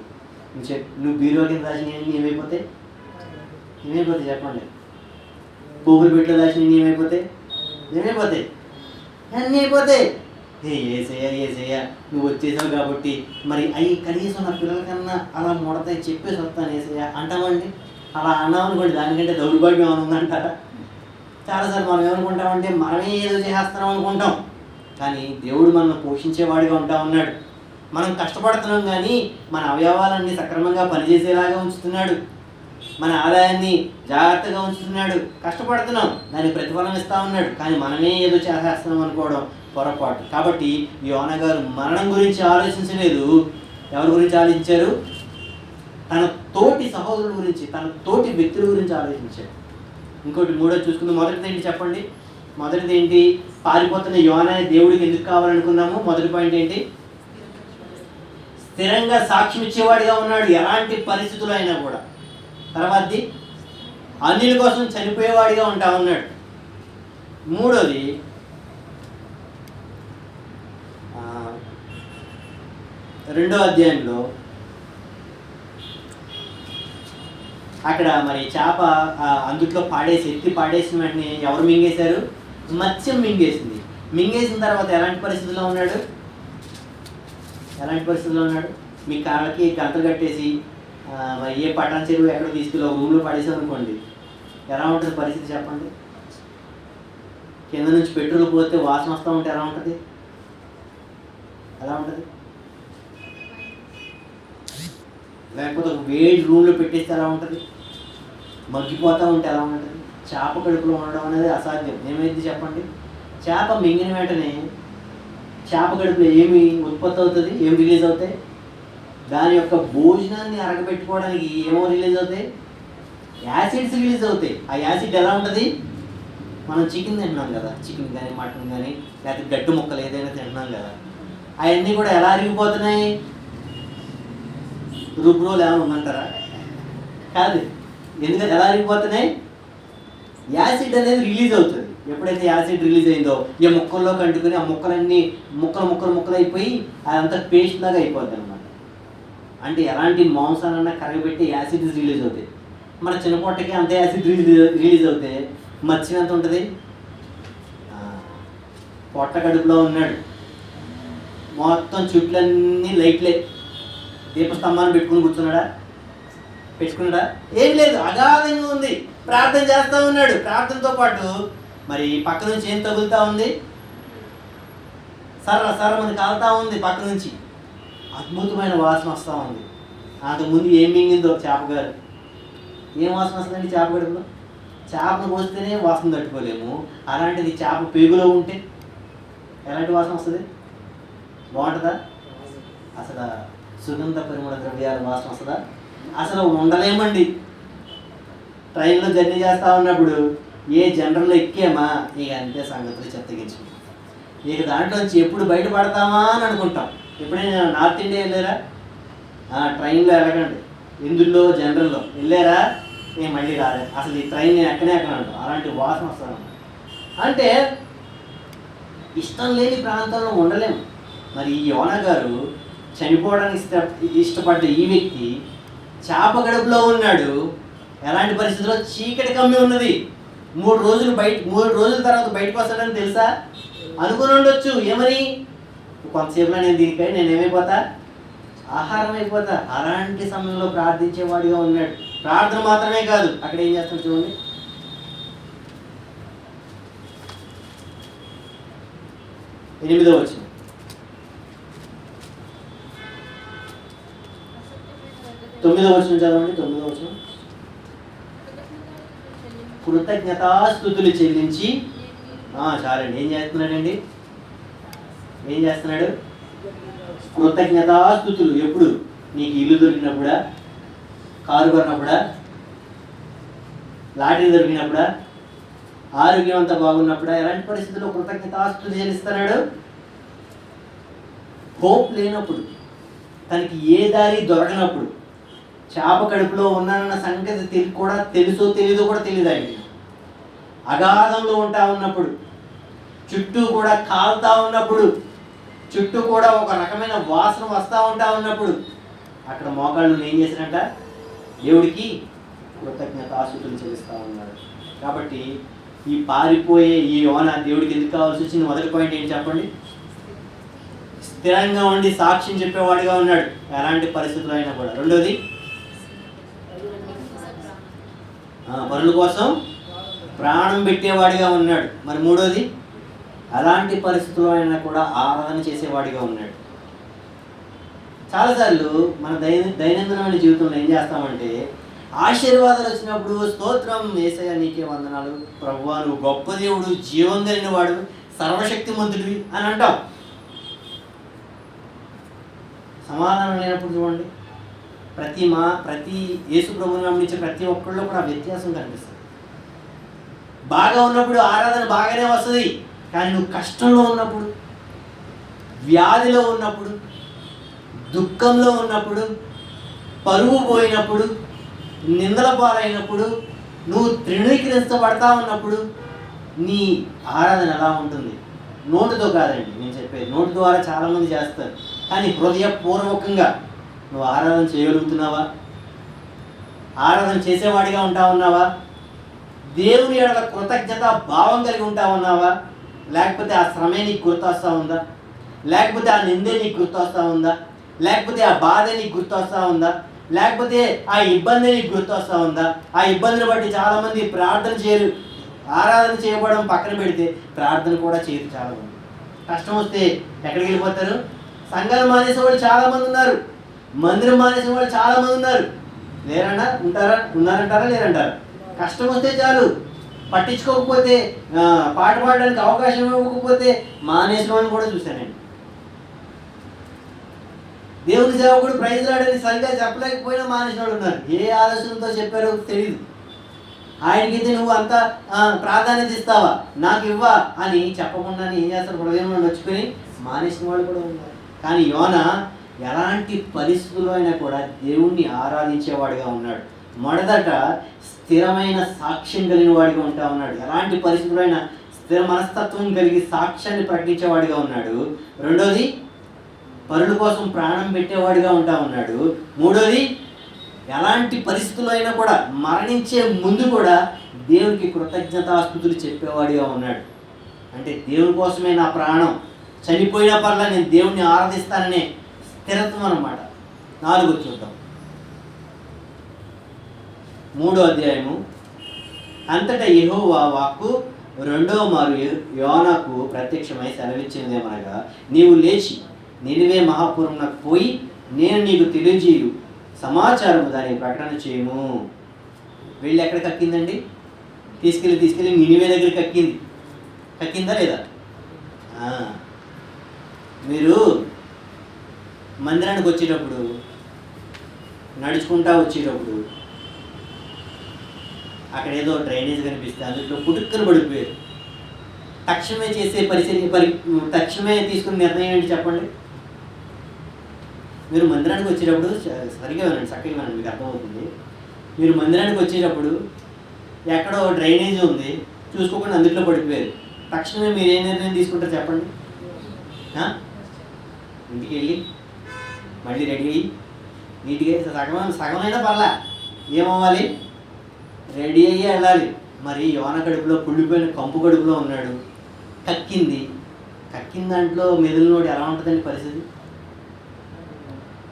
నువ్వు బీరువా కింద దాచినవి ఏమైపోతాయి? ఏమైపోతాయి చెప్పండి? పువ్వులు పెట్టిలో దాచినవి ఏమైపోతాయి? ఏమైపోతాయి? అన్నీ అయిపోతాయి. ఏసయ్యా నువ్వు వచ్చేసావు కాబట్టి మరి అవి కనీసం నా పిల్లలకన్నా అలా ముడతాయి చెప్పేసి వస్తాను ఏసయ్యా అంటామండి. అలా అన్నాం అనుకోండి, దానికంటే దౌర్భాగ్యం ఏమైనా ఉందంటారా? చాలాసార్లు మనం ఏమనుకుంటామంటే మనమే ఏదో చేస్తున్నాం అనుకుంటాం. కానీ దేవుడు మనల్ని పోషించేవాడిగా ఉంటా ఉన్నాడు. మనం కష్టపడుతున్నాం కానీ మన అవయవాలన్నీ సక్రమంగా పనిచేసేలాగా ఉంచుతున్నాడు. మన ఆదాయాన్ని జాగ్రత్తగా ఉంచుతున్నాడు. కష్టపడుతున్నాం, దానికి ప్రతిఫలం ఇస్తా ఉన్నాడు. కానీ మనమే ఏదో చేసేస్తున్నాం అనుకోవడం పొరపాటు. కాబట్టి యోనా గారు మరణం గురించి ఆలోచించలేదు. ఎవరి గురించి ఆలోచించారు? తన తోటి సహోదరుల గురించి, తన తోటి వ్యక్తుల గురించి ఆలోచించారు. ఇంకోటి మూడోది చూసుకుందాం. మొదటిది ఏంటి చెప్పండి? మొదటిది ఏంటి? పారిపోతున్న యోనా దేవుడికి ఎందుకు కావాలనుకున్నాము? మొదటి పాయింట్ ఏంటి? స్థిరంగా సాక్ష్యం ఇచ్చేవాడిగా ఉన్నాడు ఎలాంటి పరిస్థితులు అయినా కూడా. తర్వాతది అన్యుల కోసం చనిపోయేవాడిగా ఉంటా ఉన్నాడు. మూడోది రెండో అధ్యాయంలో అక్కడ మరి చేప అందుట్లో ఎత్తి పాడేసిన వెంటనే ఎవరు మింగేశారు? మత్స్యం మింగేసింది. మింగేసిన తర్వాత ఎలాంటి పరిస్థితుల్లో ఉన్నాడు? మీ కాళ్ళకి గంటలు కట్టేసి మరి ఏ పటాన్ చెరువు ఎక్కడ తీసుకెళ్ళి ఒక రూమ్లో పడేసాం అనుకోండి, ఎలా ఉంటుంది పరిస్థితి చెప్పండి? కింద నుంచి పెట్రోల్ పోతే వాసన వస్తూ ఉంటే ఎలా ఉంటుంది? లేకపోతే ఒక వేడి రూమ్లో పెట్టేస్తే ఎలా ఉంటుంది? మగ్గిపోతూ ఉంటే ఎలా ఉంటుంది? చేప కడుపులో ఉండడం అనేది అసాధ్యం. ఏమైంది చెప్పండి? చేప మింగిన వెంటనే చేప కడుపులో ఏమి ఉత్పత్తి అవుతుంది? ఏం రిలీజ్ అవుతాయి? దాని యొక్క భోజనాన్ని అరగబెట్టుకోవడానికి ఏమో రిలీజ్ అవుతాయి? యాసిడ్స్ రిలీజ్ అవుతాయి. ఆ యాసిడ్ ఎలా ఉంటుంది? మనం చికెన్ తింటున్నాం కదా, చికెన్ కానీ మటన్ కానీ లేకపోతే గడ్డు ముక్కలు ఏదైనా తింటున్నాం కదా, అవన్నీ కూడా ఎలా అరిగిపోతున్నాయి? రుబ్రోలు ఏమైనా ఉందంటారా? కాదు. ఎందుకంటే ఎలా అరిగిపోతున్నాయి? యాసిడ్ అనేది రిలీజ్ అవుతుంది. ఎప్పుడైతే యాసిడ్ రిలీజ్ అయిందో ఈ ముక్కల్లో కంటుకుని ఆ ముక్కలన్నీ ముక్కలు అయిపోయి అదంతా పేస్ట్ లాగా అయిపోద్ది అనమాట. అంటే ఎలాంటి మాంసాలన్నా కరగబెట్టి యాసిడ్స్ రిలీజ్ అవుతాయి. మన చిన్న పొట్టకి అంత యాసిడ్ రిలీజ్ అవుతాయి. మత్స్యం ఎంత ఉంటుంది? పొట్ట కడుపులో ఉన్నాడు, మొత్తం చుట్లన్నీ లైట్లే, దీపస్తంభాన్ని పెట్టుకున్నాడా? ఏం లేదు, అగాధంగా ఉంది. ప్రార్థన చేస్తూ ఉన్నాడు. ప్రార్థనతో పాటు మరి పక్క నుంచి ఏం తగులుతూ ఉంది? సర్రమని కాలుతూ ఉంది. పక్క నుంచి అద్భుతమైన వాసన వస్తూ ఉంది. అంతకుముందు ఏం మింగిందో చేప గారు. ఏం వాసన వస్తుందండి చేప గడుపులో? చేపను కోస్తేనే వాసన తట్టుకోలేము, అలాంటిది చేప పేగులో ఉంటే ఎలాంటి వాసన వస్తుంది? బాగుంటుందా? అసలు సుగంధ పరిమళ ద్రవ్యాల వాసన వస్తుందా? అసలు ఉండలేమండి. ట్రైన్లో జర్నీ చేస్తూ ఉన్నప్పుడు ఏ జనరల్లో ఎక్కామా ఇక అంతే సంగతులు చెత్తగించు. ఇక దాంట్లోంచి ఎప్పుడు బయటపడతామా అని అనుకుంటాం. ఎప్పుడైనా నార్త్ ఇండియా వెళ్ళారా? ట్రైన్లో వెళ్ళకండి, ఇందులో జనరల్లో వెళ్ళారా? నేను మళ్ళీ రాలేదు, అసలు ఈ ట్రైన్ నేను ఎక్కనే అంటాం. అలాంటి వాసన వస్తాను. అంటే ఇష్టం లేని ప్రాంతంలో ఉండలేము. మరి ఈ యోనా గారు చనిపోవడానికి ఇష్టపడ్డ ఈ వ్యక్తి చేప గడుపులో ఉన్నాడు. ఎలాంటి పరిస్థితుల్లో? చీకటి కమ్మి ఉన్నది. 3 రోజుల తర్వాత బయటకు వస్తాడని తెలుసా? అనుకుని ఉండొచ్చు. ఏమని? కొంతసేపులో నేను ఏమైపోతా? ఆహారం అయిపోతా. అలాంటి సమయంలో ప్రార్థించేవాడిగా ఉన్నాడు. ప్రార్థన మాత్రమే కాదు, అక్కడ ఏం చేస్తాడు చూడండి. ఎనిమిదవ వచనం. తొమ్మిదవ వచనం చదవండి. 9వ వచనం. కృతజ్ఞతాస్తుతులు చెల్లించి చాలండి. ఏం చేస్తున్నాడండి? ఏం చేస్తున్నాడు? కృతజ్ఞతాస్తుతులు. ఎప్పుడు? నీకు ఇల్లు దొరికినప్పుడా, కారు కొన్నప్పుడా, లాటరీ దొరికినప్పుడా, ఆరోగ్యం అంతా బాగున్నప్పుడా, ఎలాంటి పరిస్థితుల్లో కృతజ్ఞతాస్తుతులు చెల్లిస్తున్నాడు? హోప్ లేనప్పుడు, తనకి ఏ దారి దొరకనప్పుడు, చేప కడుపులో ఉన్నానన్న సంగతి కూడా తెలుసో తెలీదో కూడా తెలియదు ఆయనకి, అగాధంలో ఉంటా ఉన్నప్పుడు, చుట్టూ కూడా కాలుతా ఉన్నప్పుడు, చుట్టూ కూడా ఒక రకమైన వాసన వస్తూ ఉంటా ఉన్నప్పుడు, అక్కడ మోకాళ్ళు ఏం చేశారంట? దేవుడికి కృతజ్ఞతాస్తుతులు చెల్లిస్తూ ఉన్నాడు. కాబట్టి ఈ పారిపోయే ఈ యోనా దేవుడికి ఎందుకు కావాల్సి వచ్చింది? మొదటి పాయింట్ ఏంటి చెప్పండి? స్థిరంగా ఉండి సాక్ష్యం చెప్పేవాడిగా ఉన్నాడు ఎలాంటి పరిస్థితులు అయినా కూడా. రెండోది, పరుల కోసం ప్రాణం పెట్టేవాడిగా ఉన్నాడు. మరి మూడోది, అలాంటి పరిస్థితుల్లో అయినా కూడా ఆరాధన చేసేవాడిగా ఉన్నాడు. చాలాసార్లు మన దైనందినమైన జీవితంలో ఏం చేస్తామంటే, ఆశీర్వాదాలు వచ్చినప్పుడు స్తోత్రం యేసయ్య నీకే వందనాలు, ప్రభువా నువ్వు గొప్ప దేవుడు, జీవం కలిగిన వాడు, సర్వశక్తిమంతుడివి అని అంటాం. సమాధానం లేనప్పుడు చూడండి, ప్రతి యేసు ప్రభువుని నమ్మించే ప్రతి ఒక్కళ్ళు కూడా వ్యత్యాసం కనిపిస్తుంది. బాగా ఉన్నప్పుడు ఆరాధన బాగానే వస్తుంది, కానీ నువ్వు కష్టంలో ఉన్నప్పుడు, వ్యాధిలో ఉన్నప్పుడు, దుఃఖంలో ఉన్నప్పుడు, పరువు పోయినప్పుడు, నిందల పాలైనప్పుడు, నువ్వు తృణీకరించబడతా ఉన్నప్పుడు నీ ఆరాధన ఎలా ఉంటుంది? నోటితో కాదండి నేను చెప్పేది, నోటి ద్వారా చాలామంది చేస్తారు, కానీ హృదయపూర్వకంగా నువ్వు ఆరాధన చేయగలుగుతున్నావా? ఆరాధన చేసేవాడిగా ఉంటా ఉన్నావా? దేవుని ఎడల కృతజ్ఞత భావం కలిగి ఉంటా ఉన్నావా? లేకపోతే ఆ శ్రమే నీకు గుర్తొస్తూ ఉందా? లేకపోతే ఆ నిందే నీకు గుర్తొస్తూ ఉందా? లేకపోతే ఆ బాధ నీకు గుర్తొస్తూ ఉందా? లేకపోతే ఆ ఇబ్బంది నీకు గుర్తొస్తూ ఉందా? ఆ ఇబ్బందిని బట్టి చాలామంది ప్రార్థన చేయరు, ఆరాధన చేయబడడం పక్కన పెడితే ప్రార్థన కూడా చేయరు. చాలామంది కష్టం వస్తే ఎక్కడికి వెళ్ళిపోతారు? సంఘాలు మానేసే వాళ్ళు చాలామంది ఉన్నారు, మందిరం మానేసే వాళ్ళు చాలామంది ఉన్నారు. లేరన్నా? ఉన్నారంటారా? లేరంటారా? కష్టం వస్తే చాలు, పట్టించుకోకపోతే, పాట పాడడానికి అవకాశం ఇవ్వకపోతే మానేసిన వాళ్ళని కూడా చూశానండి. దేవుని సేవకుడు ప్రైజ్ రాడని సరిగ్గా చెప్పలేకపోయినా మానేసిన వాళ్ళు ఉన్నారు. ఏ ఆలోచనతో చెప్పారో తెలియదు. ఆయనకైతే నువ్వు అంత ప్రాధాన్యత ఇస్తావా, నాకు ఇవ్వా అని చెప్పకుండా ఏం చేస్తారు? హృదయంలో నొచ్చుకొని మానేసిన వాళ్ళు కూడా ఉన్నారు. కానీ యోనా ఎలాంటి పరిస్థితుల్లో అయినా కూడా దేవుణ్ణి ఆరాధించేవాడిగా ఉన్నాడు. మొదట స్థిరమైన సాక్ష్యం కలిగిన వాడిగా ఉంటా ఉన్నాడు. ఎలాంటి పరిస్థితుల్లో అయినా స్థిర మనస్తత్వం కలిగి సాక్ష్యాన్ని ప్రకటించేవాడిగా ఉన్నాడు. రెండోది, పరుల కోసం ప్రాణం పెట్టేవాడిగా ఉంటా ఉన్నాడు. మూడోది, ఎలాంటి పరిస్థితుల్లో అయినా కూడా మరణించే ముందు కూడా దేవునికి కృతజ్ఞతాస్తుతులు చెప్పేవాడిగా ఉన్నాడు. అంటే దేవుని కోసమే నా ప్రాణం, చనిపోయిన పర్లా నేను దేవుణ్ణి ఆరాధిస్తాననే స్థిరత్వం అన్నమాట. 4 చూద్దాం. 3వ అధ్యాయము. అంతటా యెహోవా వాక్కు 2వ మారు యోనాకు ప్రత్యక్షమై సెలవిచ్చిందేమనగా, నీవు లేచి నినివే మహాపురమునకు పోయి నేను నీకు తెలియజేయు సమాచారము దానికి ప్రకటన చేయము. వెళ్ళి ఎక్కడ కక్కిందండి? తీసుకెళ్ళి నినివే దగ్గర కక్కిందా లేదా? మీరు మందిరానికి వచ్చేటప్పుడు, నడుచుకుంటా వచ్చేటప్పుడు అక్కడ ఏదో డ్రైనేజ్ కనిపిస్తే అందులో పుట్టుక్కలు పడిపోయారు. తక్షణమే తీసుకున్న నిర్ణయం ఏంటి చెప్పండి? మీరు మందిరానికి వచ్చేటప్పుడు సరిగ్గా వినండి, చక్కగా వినండి, మీకు అర్థమవుతుంది. మీరు మందిరానికి వచ్చేటప్పుడు ఎక్కడో డ్రైనేజ్ ఉంది, చూసుకోకుండా అందులో పడిపోయారు. తక్షణమే మీరు ఏ నిర్ణయం తీసుకుంటారు చెప్పండి? ఇంటికి వెళ్ళి మళ్ళీ రెడీ అయ్యి నీట్గా సగమైనా పర్లా, ఏమవ్వాలి? రెడీ అయ్యి వెళ్ళాలి. మరి యోన కడుపులో కుళ్ళిపోయిన కంపు కడుపులో ఉన్నాడు, కక్కిన దాంట్లో మెదులునోడు ఎలా ఉంటుందండి పరిస్థితి?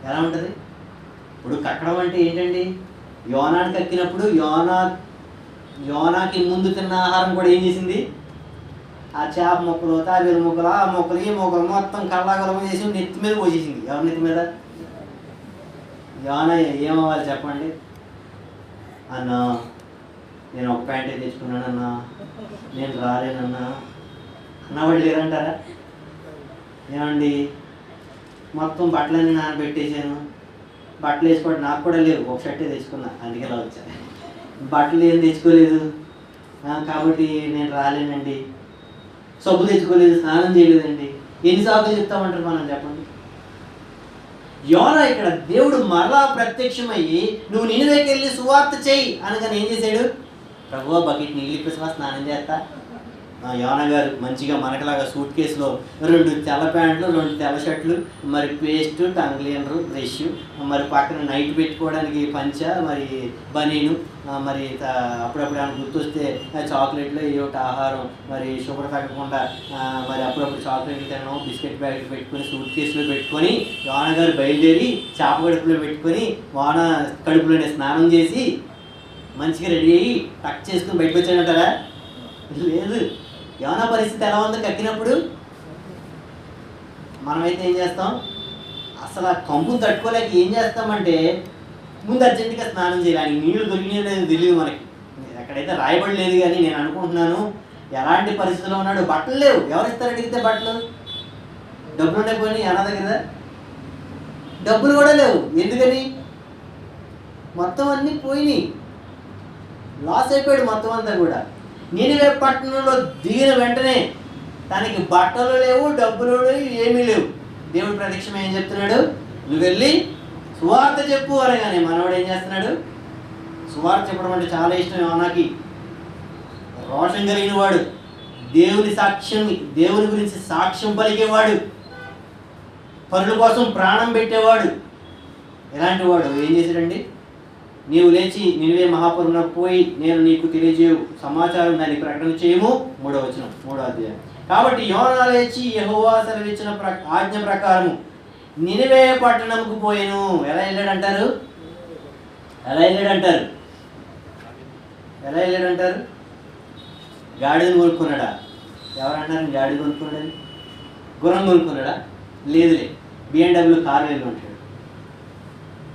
ఎలా ఉంటుంది? ఇప్పుడు కక్కడం అంటే ఏంటండి? యోనాని కక్కినప్పుడు యోనాకి ముందు తిన్న ఆహారం కూడా ఏం చేసింది? ఆ చేప మొక్కలు, తాబేలు మొక్కలు, ఆ మొక్కలు, ఈ మొక్కలు మొత్తం కల్లాగలం చేసి నెత్తి మీద పోసేసింది. ఎవరి నెత్తి మీద? యోనా ఏమవ్వాలి చెప్పండి? అన్న నేను ఒక ప్యాంటే తెచ్చుకున్నానన్నా, నేను రాలేనన్నా అన్నవాళ్ళు లేరంటారా? ఏమండి, మొత్తం బట్టలన్నీ నానబెట్టేసాను, బట్టలు వేసుకోవడం నాకు కూడా లేవు, ఒక షర్టే తెచ్చుకున్నా, అందుకే ఇలా వచ్చాను. బట్టలు ఏం తెచ్చుకోలేదు కాబట్టి నేను రాలేనండి, సబ్బు తెచ్చుకోలేదు, స్నానం చేయలేదండి. ఎన్ని సాకులు చెప్తామంటారు మనం, చెప్పండి. యోనా ఇక్కడ దేవుడు మరలా ప్రత్యక్షమయ్యి నువ్వు నినివేకి వెళ్ళి సువార్త చేయి అనగానే ఏం చేశాడు? ప్రభువా బకెట్ నీళ్ళు ఇప్పిస్తా, స్నానం చేస్తా. యోనా గారు మంచిగా మనకలాగా సూట్ కేసులో 2 తెల్ల ప్యాంట్లు, 2 తెల్ల షర్ట్లు, మరి పేస్ట్, టంగ్ క్లీనరు, బ్రష్, మరి పక్కన నైట్ పెట్టుకోవడానికి పంచ, మరి బనీను, మరి అప్పుడప్పుడు ఆయన గుర్తొస్తే చాక్లెట్లు, ఏమిటి ఆహారం, మరి షుగర్ తగ్గకుండా మరి అప్పుడప్పుడు చాక్లెట్లు తినడం, బిస్కెట్ ప్యాకెట్ పెట్టుకొని సూట్ కేసులో పెట్టుకొని యోనా గారు బయలుదేరి చేప కడుపులో పెట్టుకొని వాన కడుపులోనే స్నానం చేసి మంచిగా రెడీ అయ్యి టక్ చేసుకుని బయటకు వచ్చాడంటారా? లేదు. యోనా పరిస్థితి ఎలా ఉందో కక్కినప్పుడు? మనమైతే ఏం చేస్తాం? అసలు ఆ కంపును తట్టుకోలేక ఏం చేస్తామంటే ముందు అర్జెంటుగా స్నానం చేయాలి. నీళ్ళు దొరికినాయో లేదో తెలియదు మనకి, ఎక్కడైతే రాయబడలేదు. కానీ నేను అనుకుంటున్నాను ఎలాంటి పరిస్థితిలో ఉన్నాడు. బట్టలు లేవు, ఎవరిస్తారు అడిగితే బట్టలు? డబ్బులు ఉండే పోయి యోనా దగ్గర డబ్బులు కూడా లేవు. ఎందుకని? మొత్తం అన్నీ పోయినాయి, లాస్ అయిపోయాడు మొత్తం అంతా కూడా. నినివే పట్టణంలో దిగిన వెంటనే తనకి బట్టలు లేవు, డబ్బులు లేవు, ఏమీ లేవు. దేవుడు ప్రత్యక్షం ఏం చెప్తున్నాడు? నువ్వు వెళ్ళి సువార్త చెప్పు అనగానే మనవాడు ఏం చేస్తున్నాడు? సువార్త చెప్పడం అంటే చాలా ఇష్టం యోనాకి. రోషం కలిగిన వాడు, దేవుని సాక్ష్యం, దేవుని గురించి సాక్ష్యం పలికేవాడు, పనుల కోసం ప్రాణం పెట్టేవాడు. ఎలాంటి వాడు ఏం చేశాడండి? నీవు లేచి నినివే మహాపురమునకు పోయి నేను నీకు తెలియజేయు సమాచారం దాన్ని ప్రకటన చేయము. 3వ వచనం, 3వ అధ్యాయం. కాబట్టి యోనా లేచి యెహోవా సెలవిచ్చిన ఆజ్ఞ ప్రకారము నినివే పట్టణంకు పోయాను. ఎలా వెళ్ళాడంటారు? గాడిదని కొనుక్కున్నాడా? ఎవరన్నారు గాడి కొనుక్కున్నాడని? గుర్రం కొనుక్కున్నాడా? లేదులే, BMW కారు వెళ్ళి ఉంటాడు.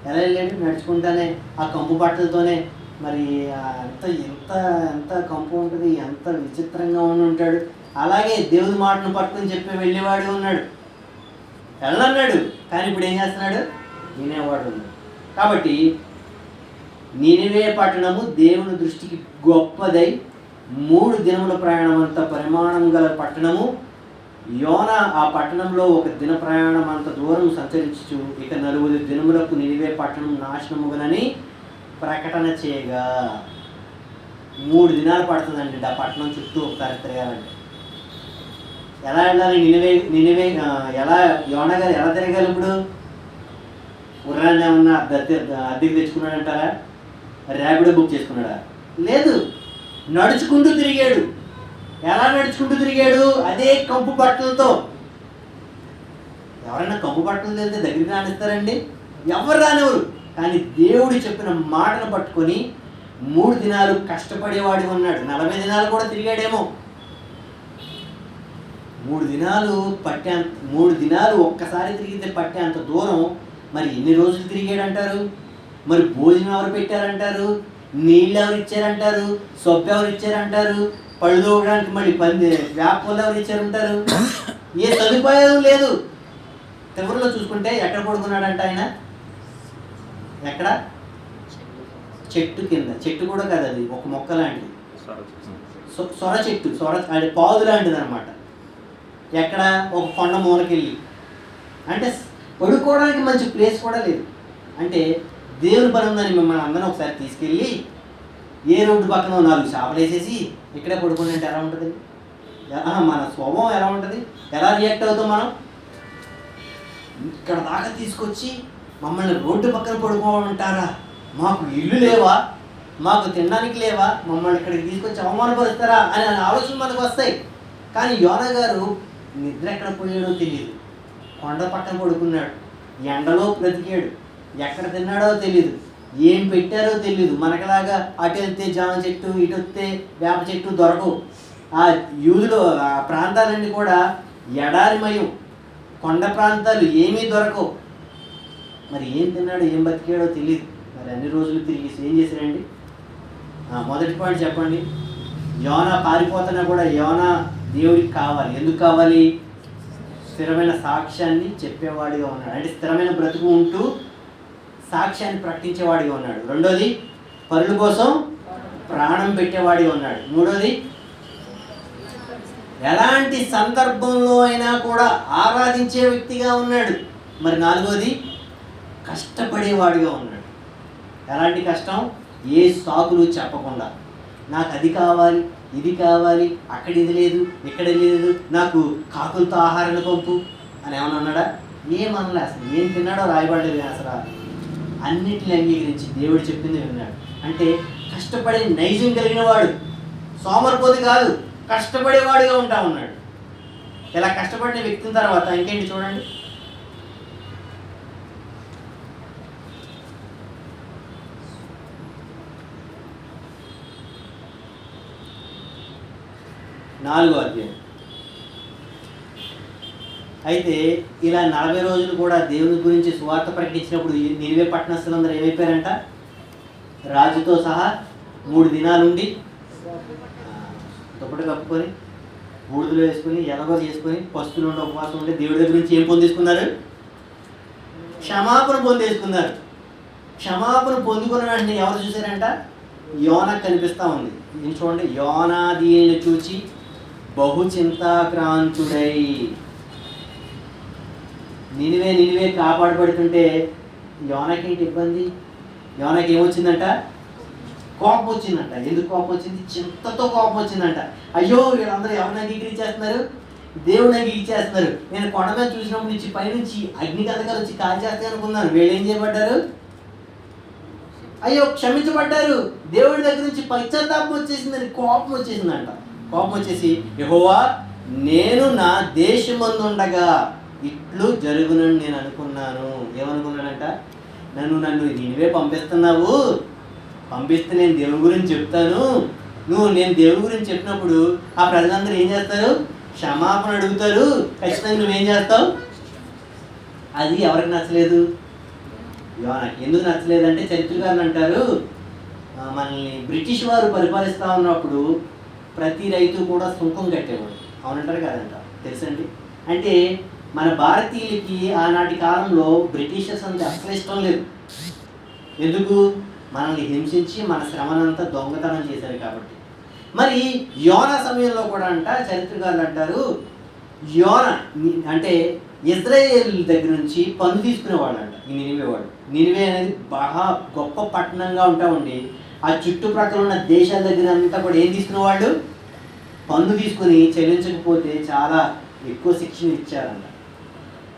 ఎలా వెళ్ళాడు? నడుచుకుంటానే ఆ కంపు బట్టలతోనే. మరి ఎంత ఎంత ఎంత కంపు ఉంటుంది, ఎంత విచిత్రంగా ఉండి ఉంటాడు. అలాగే దేవుని మాటను పట్టుకుని చెప్పి వెళ్ళేవాడు ఉన్నాడు, వెళ్ళన్నాడు. కానీ ఇప్పుడు ఏం చేస్తున్నాడు? వినేవాడు ఉన్నాడు. కాబట్టి నినివే పట్టణము దేవుని దృష్టికి గొప్పదై 3 దినముల ప్రయాణం అంత పరిమాణం గల పట్టణము. యోనా ఆ పట్టణంలో 1 దిన ప్రయాణం అంత దూరం సంచరించు ఇక 4 దినములకు నినివే పట్టణం నాశనముగనని ప్రకటన చేయగా. 3 దినాలు పడుతుందండి ఆ పట్టణం చుట్టూ ఒకసారి తిరగాలంటే. ఎలా వెళ్ళాలి? నినివే ఎలా యోనా గారు ఎలా తిరగాలి? ఇప్పుడు ఉర్రాన్ని ఏమన్నా అద్దెకి తెచ్చుకున్నాడంటారా? ర్యాపిడో బుక్ చేసుకున్నాడా? లేదు, నడుచుకుంటూ తిరిగాడు. ఎలా నడుచుకుంటూ తిరిగాడు? అదే కంపు బట్టలతో. ఎవరైనా కంపు బట్టలు తెలితే దగ్గరికి రానిస్తారండి? ఎవరు రానివ్వరు. కానీ దేవుడు చెప్పిన మాటను పట్టుకొని 3 దినాలు కష్టపడేవాడు ఉన్నాడు. 40 దినాలు కూడా తిరిగాడేమో. 3 దినాలు 3 దినాలు ఒక్కసారి తిరిగితే పట్టే అంత దూరం మరి ఎన్ని రోజులు తిరిగాడంటారు? మరి భోజనం ఎవరు పెట్టారంటారు? నీళ్ళు ఎవరు ఇచ్చారంటారు? సొబ్బు ఎవరు ఇచ్చారంటారు? పళ్ళు తోగడానికి మళ్ళీ వేపలు ఎవరు ఇచ్చారంటారు? ఏ సదుపాయం లేదు. చివరిలో చూసుకుంటే ఎక్కడ పడుకున్నాడంట ఆయన? ఎక్కడ? చెట్టు కింద. చెట్టు కూడా కాదు, అది ఒక మొక్క లాంటిది, సొర చెట్టు, అది పాదు లాంటిది అనమాట. ఎక్కడ? ఒక కొండ మూలకెళ్ళి. అంటే పడుకోవడానికి మంచి ప్లేస్ కూడా లేదు. అంటే దేవుని పని ఉందని మిమ్మల్ని అందరం ఒకసారి తీసుకెళ్ళి ఏ రోడ్డు పక్కన 4 చేపలు వేసేసి ఇక్కడే పడుకుని అంటే ఎలా ఉంటుంది? మన స్వభావం ఎలా ఉంటుంది? ఎలా రియాక్ట్ అవుతాం మనం? ఇక్కడ దాకా తీసుకొచ్చి మమ్మల్ని రోడ్డు పక్కన పడుకోమంటారా? మాకు ఇల్లు లేవా? మాకు తినడానికి లేవా? మమ్మల్ని ఇక్కడికి తీసుకొచ్చి అవమానపరుస్తారా అని ఆలోచన మనకు వస్తాయి. కానీ యోనా గారు నిద్ర ఎక్కడ పోయాడో తెలియదు. కొండ పక్కన పడుకున్నాడు, ఎండలో బ్రతికాడు, ఎక్కడ తిన్నాడో తెలియదు, ఏం పెట్టారో తెలియదు. మనకలాగా అటు వెళ్తే జామ చెట్టు, ఇటు వస్తే వేప చెట్టు దొరకవు. ఆ యూదులో ఆ ప్రాంతాలన్నీ కూడా ఎడారిమయం, కొండ ప్రాంతాలు, ఏమీ దొరకవు. మరి ఏం తిన్నాడో ఏం బతికాడో తెలియదు. మరి అన్ని రోజులు తిరిగి ఏం చేశాడండి? మొదటి పాయింట్ చెప్పండి. యోనా పారిపోతున్నా కూడా యోనా దేవుడికి కావాలి. ఎందుకు కావాలి? స్థిరమైన సాక్ష్యాన్ని చెప్పేవాడిగా ఉన్నాడు. అంటే స్థిరమైన బ్రతుకు ఉంటూ సాక్ష్యాన్ని ప్రకటించేవాడిగా ఉన్నాడు. రెండోది, పరుల కోసం ప్రాణం పెట్టేవాడిగా ఉన్నాడు. మూడోది, ఎలాంటి సందర్భంలో అయినా కూడా ఆరాధించే వ్యక్తిగా ఉన్నాడు. మరి నాలుగోది, కష్టపడేవాడిగా ఉన్నాడు. ఎలాంటి కష్టం? ఏ సాకులు చెప్పకుండా, నాకు అది కావాలి, ఇది కావాలి, అక్కడ ఇది లేదు, ఇక్కడ లేదు, నాకు కాకులతో ఆహారాన్ని పంపు అని ఏమన్నా అన్నాడా? ఏమనలే. అసలు ఏం తిన్నాడో రాయబడలేదు. అసలు అన్నిటిని అంగీకరించి దేవుడు చెప్పింది విన్నాడు. అంటే కష్టపడే నైజం కలిగిన వాడు, సోమరిపోతి కాదు, కష్టపడేవాడిగా ఉంటా ఉన్నాడు. ఇలా కష్టపడిన వ్యక్తిని తర్వాత ఇంకేంటి చూడండి. నాలుగో అధ్యాయం. అయితే ఇలా 40 రోజులు కూడా దేవుని గురించి సువార్త ప్రకటించినప్పుడు నినివే పట్టణస్థులందరూ ఏమైపోయారంట? రాజుతో సహా 3 దినాలుండి దుప్పటి కప్పుకొని, బూడిదలో వేసుకొని, ఎలగో చేసుకొని, పస్తులు ఉండి ఉపవాసం ఉండి దేవుడి దగ్గర నుంచి ఏం పొందేసుకున్నారు? క్షమాపణ పొందేసుకున్నారు. క్షమాపణ పొందుకున్న వెంటనే ఎవరు చూశారంట? యోనా కనిపిస్తూ ఉంది. ఇది చూడండి. యోనా దీనిని చూచి బహు చింతాక్రాంతుడై. నినివే కాపాడబడుతుంటే యోనాకి ఏంటి ఇబ్బంది? యోనాకి ఏమొచ్చిందంట? కోపం వచ్చిందంట. ఎందుకు కోపం వచ్చింది? చింతతో కోపం వచ్చిందంట. అయ్యో, వీళ్ళందరూ ఎవరిని అంగీకరించేస్తున్నారు? దేవుడిని అంగీకరించేస్తున్నారు. నేను కొండ మీద చూసినప్పుడు నుంచి పైనుంచి అగ్ని గంధకాలు వచ్చి కాల్చేస్తాయి అనుకున్నాను. వీళ్ళు ఏం చేయబడ్డారు? అయ్యో, క్షమించబడ్డారు. దేవుడి దగ్గర నుంచి పశ్చాత్తాపం వచ్చేసిందని కోపం వచ్చేసిందంట. కోపం వచ్చేసి, యెహోవా, నేను నా దేశమందుండగా ఇట్లు జరుగునని నేను అనుకున్నాను. ఏమనుకున్నాడంట? నన్ను నినివే పంపిస్తున్నావు, పంపిస్తే నేను దేవుడి గురించి చెప్తాను. నేను దేవుడి గురించి చెప్పినప్పుడు ఆ ప్రజలందరూ ఏం చేస్తారు? క్షమాపణ అడుగుతారు. ఖచ్చితంగా నువ్వేం చేస్తావు? అది ఎవరికి నచ్చలేదు? యోనాకి. ఎందుకు నచ్చలేదంటే చరిత్రకారులు అంటారు, మనల్ని బ్రిటిష్ వారు పరిపాలిస్తూ ఉన్నప్పుడు ప్రతి రైతు కూడా సుంకం కట్టేవాడు. అవునంటారు కదంట. తెలుసండి. అంటే మన భారతీయులకి ఆనాటి కాలంలో బ్రిటిషర్స్ అంటే అసలు ఇష్టం లేదు. ఎందుకు? మనల్ని హింసించి మన శ్రమనంతా దొంగతనం చేశారు కాబట్టి. మరి యోనా సమయంలో కూడా అంట చరిత్రకారులు అంటారు, యోనా అంటే ఇజ్రాయేల్ దగ్గర నుంచి పన్ను తీసుకునేవాడు అంట ఈ నినివేవాడు. నినివే అనేది బాగా గొప్ప పట్టణంగా ఉంటా ఉండి ఆ చుట్టుప్రక్కల ఉన్న దేశాల దగ్గర అంతా కూడా ఏం తీసుకునేవాళ్ళు? పన్ను తీసుకుని చెల్లించకపోతే చాలా ఎక్కువ శిక్షణ ఇచ్చారంట.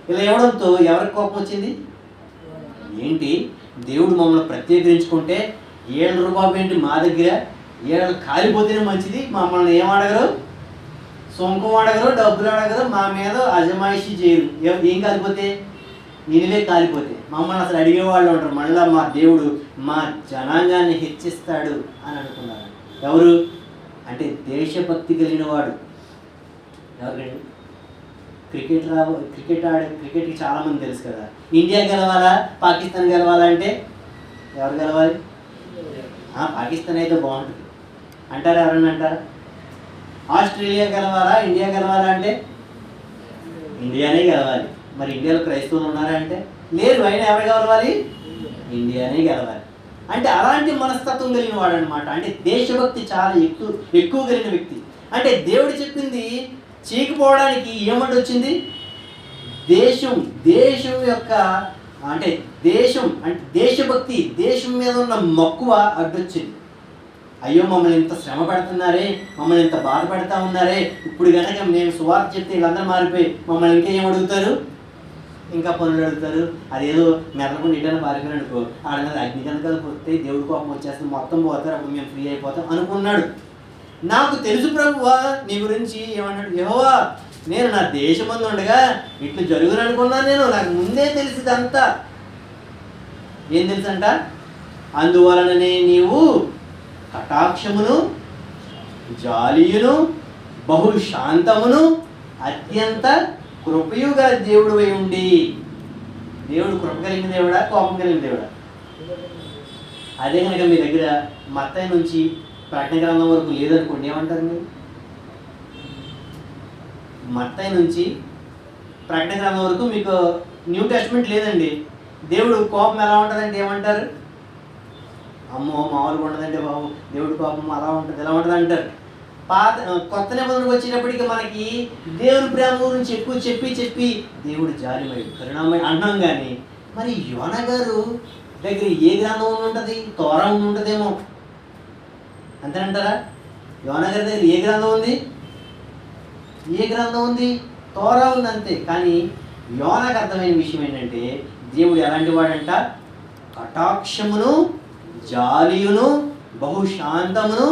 ఇలా ఇవ్వడంతో ఎవరికి కోపం వచ్చింది? ఏంటి, దేవుడు మమ్మల్ని ప్రత్యేకించుకుంటే 7 రూపాయలు ఏంటి మా దగ్గర? 7 కాలిపోతేనే మంచిది, మమ్మల్ని ఏం అడగరు? సొంకం అడగరు, డబ్బులు అడగరు, మా మీద అజమాయిషీ చేయరు. ఏం కాలిపోతే? నినివే కాలిపోతే మమ్మల్ని అసలు అడిగేవాళ్ళు ఉంటారు. మళ్ళీ మా దేవుడు మా జనాంగాన్ని హెచ్చిస్తాడు అని అనుకున్నారు. ఎవరు అంటే దేశభక్తి కలిగిన వాడు. ఎవరికండి? క్రికెట్కి చాలామంది తెలుసు కదా. ఇండియా గెలవాలా, పాకిస్తాన్ గెలవాలా అంటే ఎవరు గెలవాలి? పాకిస్తాన్ అయితే బాగుంటుంది అంటారా? ఎవరన్నా అంటారా? ఆస్ట్రేలియా గెలవాలా, ఇండియా గెలవాలా అంటే ఇండియానే గెలవాలి. మరి ఇండియాలో క్రైస్తవులు ఉన్నారా అంటే లేరు. అయినా ఎవరు గెలవాలి? ఇండియానే గెలవాలి. అంటే అలాంటి మనస్తత్వం కలిగిన వాడు అనమాట. అంటే దేశభక్తి చాలా ఎక్కువ కలిగిన వ్యక్తి. అంటే దేవుడు చెప్పింది చీకిపోవడానికి ఏమంటే వచ్చింది? దేశం యొక్క అంటే దేశభక్తి, దేశం మీద ఉన్న మక్కువ అడ్డొచ్చింది. అయ్యో, మమ్మల్ని ఇంత శ్రమ పెడుతున్నారే, మమ్మల్ని ఇంత బాధ పెడతా ఉన్నారే, ఇప్పుడు కనుక మేము సువార్త చెప్తే వీళ్ళందరూ మారిపోయి మమ్మల్ని ఇంకా ఏం అడుగుతారు? ఇంకా పనులు అడుగుతారు. అదేదో మెరలకు నీటని పారిపోయారు అనుకో, ఆడ మీద అగ్ని కనుకలు పోతే దేవుడి కోపం వచ్చేస్తుంది, మొత్తం పోతారు, అప్పుడు మేము ఫ్రీ అయిపోతాం అనుకున్నాడు. నాకు తెలుసు ప్రభువా నీ గురించి. ఏమన్నాడు? యెహోవా, నేను నా దేశమందు ఉండగా ఇట్లు జరుగును అనుకున్నాను. నాకు ముందే తెలిసిదంతా. ఏం తెలుసంట? అందువలననే నీవు కటాక్షమును, జాలియును, బహుశాంతమును, అత్యంత కృపయు గల దేవుడు అయి ఉండి. దేవుడు కృప కలిగిన దేవుడా, కోపం కలిగిన దేవుడా? అదే కనుక మీ దగ్గర మత్తయి నుంచి ప్రకటన గ్రంథం వరకు లేదనుకోండి, ఏమంటారు మీరు? మత్తయి నుంచి ప్రకటన గ్రంథం వరకు మీకు న్యూ టెస్ట్మెంట్ లేదండి. దేవుడు కోపం ఎలా ఉంటుందంటే ఏమంటారు? అమ్మో మామూలుగా ఉండదండి బాబు, దేవుడి కోపం అలా ఉంటుంది ఎలా ఉంటుంది అంటారు. కొత్త నిబంధనకు వచ్చేటప్పటికి మనకి దేవుని ప్రేమ గురించి ఎక్కువ చెప్పి దేవుడు జాలిమయుడు, కరుణామయుడు అంటున్నాం. కానీ మరి యోనా గారు దగ్గర ఏ గ్రంథం ఉంటుంది? తోరా ఉంటుందేమో, అంతేనంటారా? యోనా గారి దగ్గర ఏ గ్రంథం ఉంది? తోరా ఉంది, అంతే. కానీ యోనాకు అర్థమైన విషయం ఏంటంటే దేవుడు ఎలాంటి వాడంట? కటాక్షమును, జాలియును, బహుశాంతమును,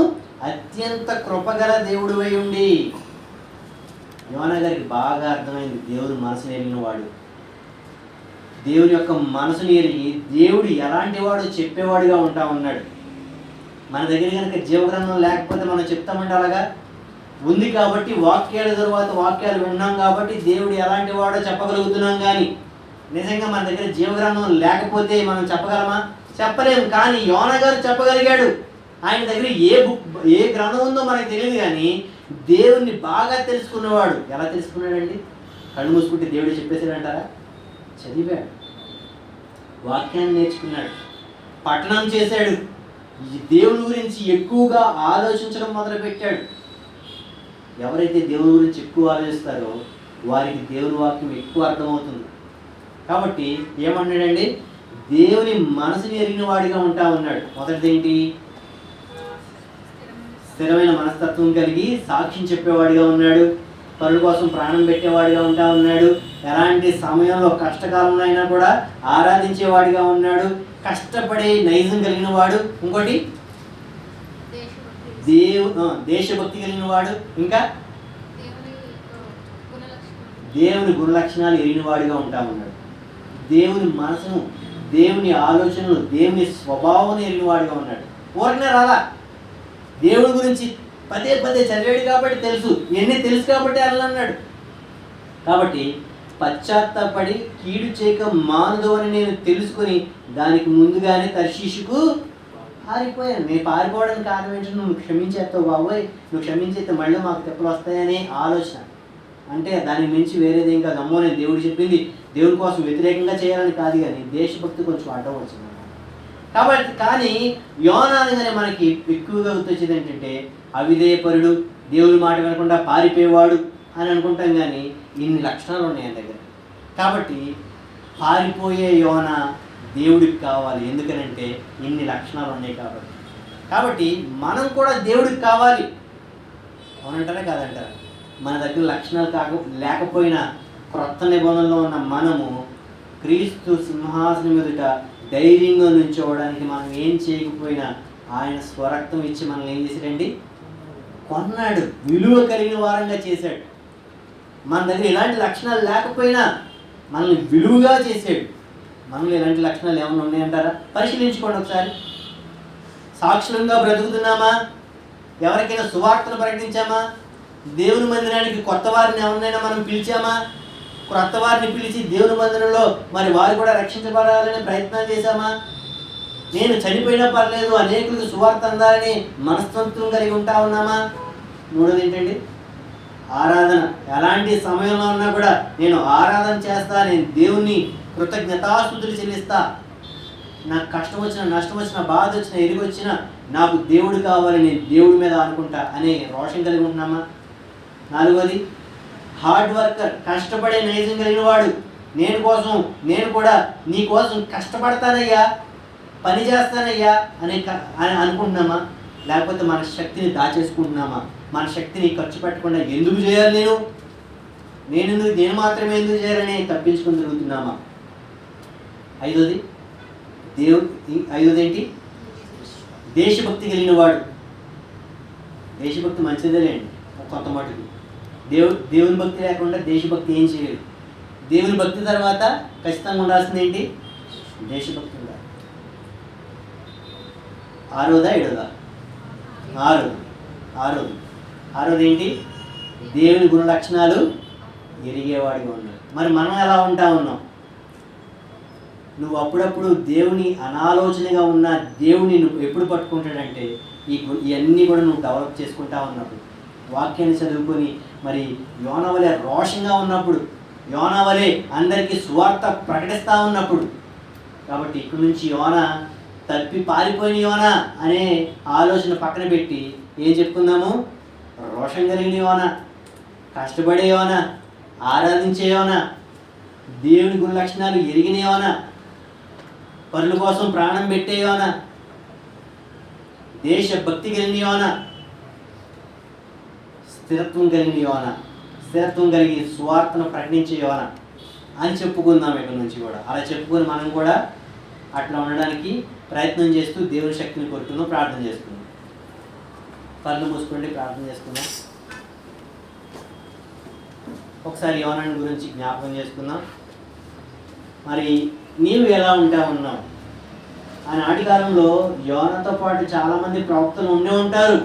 అత్యంత కృపగల దేవుడు అయి ఉండి. యోనా గారికి బాగా అర్థమైంది దేవుడు మనసుని ఎరిగిన వాడు, దేవుని యొక్క మనసుని ఎరిగి దేవుడు ఎలాంటి వాడు చెప్పేవాడుగా ఉంటా ఉన్నాడు. మన దగ్గర కనుక జీవగ్రంథం లేకపోతే మనం చెప్తామంటే అలాగా ఉంది కాబట్టి వాక్యాల తర్వాత వాక్యాలు విన్నాం కాబట్టి దేవుడు ఎలాంటి వాడో చెప్పగలుగుతున్నాం. కానీ నిజంగా మన దగ్గర జీవగ్రంథం లేకపోతే మనం చెప్పగలమా? చెప్పలేము. కానీ యోనా గారు చెప్పగలిగాడు. ఆయన దగ్గర ఏ గ్రంథం ఉందో మనకు తెలియదు, కానీ దేవుణ్ణి బాగా తెలుసుకున్నవాడు. ఎలా తెలుసుకున్నాడండి? కళ్ళు మూసుకుంటే దేవుడు చెప్పేసాడంటారా? చదివాడు, వాక్యాన్ని నేర్చుకున్నాడు, పఠనం చేశాడు, దేవుని గురించి ఎక్కువగా ఆలోచించడం మొదలుపెట్టాడు. ఎవరైతే దేవుని గురించి ఎక్కువ ఆలోచిస్తారో వారికి దేవుని వాక్యం ఎక్కువ అర్థమవుతుంది. కాబట్టి ఏమన్నాడండి? దేవుని మనసుని ఎరిగిన వాడిగా ఉంటా ఉన్నాడు. మొదటిది ఏంటి? స్థిరమైన మనస్తత్వం కలిగి సాక్ష్యం చెప్పేవాడిగా ఉన్నాడు. పరుల కోసం ప్రాణం పెట్టేవాడిగా ఉంటా ఉన్నాడు. ఎలాంటి సమయంలో కష్టకాలంలో అయినా కూడా ఆరాధించేవాడిగా ఉన్నాడు. కష్టపడే నైజం కలిగిన వాడు. ఇంకోటి దేశభక్తి కలిగిన వాడు. ఇంకా దేవుని గుణలక్షణాలు ఎరిగిన వాడిగా ఉంటా ఉన్నాడు. దేవుని మనసును, దేవుని ఆలోచనలు, దేవుని స్వభావం ఎరిగిన వాడిగా ఉన్నాడు. ఊరికనే రాలా, దేవుడి గురించి పదే చదివాడు కాబట్టి తెలుసు, ఇవన్నీ తెలుసు కాబట్టి అలా అన్నాడు. కాబట్టి పశ్చాత్తాపడి కీడు చేయక మానదు అని నేను తెలుసుకుని దానికి ముందుగానే తర్షీషుకు పారిపోయాను. నేను పారిపోవడానికి కారణం ఏంటంటే నువ్వు క్షమించేస్తావు బాబోయ్, నువ్వు క్షమించేస్తే మళ్ళీ మాకు తెప్పలు వస్తాయనే ఆలోచన. అంటే దానికి మించి వేరేదేం కాదు. అమ్మో నేను దేవుడు చెప్పింది దేవుడి కోసం వ్యతిరేకంగా చేయాలని కాదు, కానీ దేశభక్తి కొంచెం అడ్డం వచ్చింది కాబట్టి. కానీ యోనా అనగానే మనకి ఎక్కువగా గుర్తొచ్చేది ఏంటంటే అవిధేయపరుడు, దేవుడి మాట వినకుండా పారిపోయేవాడు అని అనుకుంటాం. కానీ ఇన్ని లక్షణాలు ఉన్నాయి ఆయన దగ్గర. కాబట్టి పారిపోయే యోనా దేవుడికి కావాలి, ఎందుకనంటే ఇన్ని లక్షణాలు ఉన్నాయి కాబట్టి మనం కూడా దేవుడికి కావాలి. అవునంటారా కాదంటారా? మన దగ్గర లక్షణాలు లేకపోయినా క్రొత్త నిబంధనలో ఉన్న మనము క్రీస్తు సింహాసనం ఎదుట ధైర్యంగా నుంచోవడానికి మనం ఏం చేయకపోయినా ఆయన స్వరక్తం ఇచ్చి మనల్ని ఏం చేశాడండి? కొన్నాడు, విలువ కలిగిన వారంగా చేశాడు. మన దగ్గర ఇలాంటి లక్షణాలు లేకపోయినా మనల్ని విలువగా చేశాడు. మనలో ఇలాంటి లక్షణాలు ఏమైనా ఉన్నాయంటారా? పరిశీలించుకోండి ఒకసారి. సాక్షులంగా బ్రతుకుతున్నామా? ఎవరికైనా సువార్తను ప్రకటించామా? దేవుని మందిరానికి కొత్త వారిని ఎవరినైనా మనం పిలిచామా? క్రొత్త వారిని పిలిచి దేవుని మందిరంలో మరి వారు కూడా రక్షించబడాలని ప్రయత్నాలు చేశామా? నేను చనిపోయినా పర్లేదు అనేకులకు సువార్త అందాలని మనస్తత్వం కలిగి ఉంటా ఉన్నామా? మూడోది ఏంటండి? ఆరాధన. ఎలాంటి సమయంలో ఉన్నా కూడా నేను ఆరాధన చేస్తా, నేను దేవుణ్ణి కృతజ్ఞతాస్తుతులు చెల్లిస్తా. నాకు కష్టం వచ్చినా, నష్టం వచ్చినా, బాధ వచ్చినా, ఎరిగి వచ్చినా నాకు దేవుడు కావాలి, నేను దేవుడి మీద అనుకుంటా అనే రోషం కలిగి ఉంటున్నామా? నాలుగోది హార్డ్ వర్కర్, కష్టపడే నైజం కలిగిన వాడు. నేను కూడా నీ కోసం కష్టపడతానయ్యా, పని చేస్తానయ్యా అని అనుకుంటున్నామా? లేకపోతే మన శక్తిని దాచేసుకుంటున్నామా? మన శక్తిని ఖర్చు పెట్టకుండా ఎందుకు చేయాలి, నేను మాత్రమే ఎందుకు చేయాలని తప్పించుకొని తిరుగుతున్నామా? ఐదోది ఏంటి? దేశభక్తి కలిగిన వాడు. దేశభక్తి మంచిదేలేండి కొంత మటుకు. దేవుని భక్తి లేకుండా దేశభక్తి ఏం చేయలేదు. దేవుని భక్తి తర్వాత ఖచ్చితంగా ఉండాల్సింది ఏంటి? దేశభక్తి ఉండాలి. ఆరోదా ఏడోదా? ఆరోది ఏంటి? దేవుని గుణ లక్షణాలు ఎరిగేవాడిగా ఉన్నాడు. మరి మనం ఎలా ఉంటా ఉన్నాం? నువ్వు అప్పుడప్పుడు దేవుని అనాలోచనగా ఉన్న దేవుని నువ్వు ఎప్పుడు పట్టుకుంటాడంటే ఇవన్నీ కూడా నువ్వు డెవలప్ చేసుకుంటా ఉన్నప్పుడు, వాక్యాన్ని చదువుకొని మరి యోనా వలె రోషంగా ఉన్నప్పుడు, యోనా వలె అందరికీ సువార్త ప్రకటిస్తూ ఉన్నప్పుడు. కాబట్టి ఇక్కడి నుంచి యోనా తప్పి పారిపోయిన యోనా అనే ఆలోచన పక్కన పెట్టి ఏం చెప్పుకుందాము? రోషం కలిగిన యోనా, కష్టపడే యోనా, ఆరాధించే యోనా, దేవుని గుణ లక్షణాలు ఎరిగిన యోనా, పనుల కోసం ప్రాణం పెట్టే యోనా, దేశభక్తి కలిగిన యోనా, స్థిరత్వం కలిగిన యోనా, స్థిరత్వం కలిగి సువార్తను ప్రకటించే యోనా అని చెప్పుకుందాం ఇక్కడి నుంచి కూడా. అలా చెప్పుకొని మనం కూడా అట్లా ఉండడానికి ప్రయత్నం చేస్తూ దేవుని శక్తిని కోరుకుందాం, ప్రార్థన చేసుకుందాం. కళ్ళు మూసుకోండి, ప్రార్థన చేసుకుందాం. ఒకసారి యోనాని గురించి జ్ఞాపకం చేసుకుందాం. మరి నీవు ఎలా ఉంటా ఉన్నావు? ఆనాటి కాలంలో యోనాతో పాటు చాలామంది ప్రవక్తలు ఉండే ఉంటారు,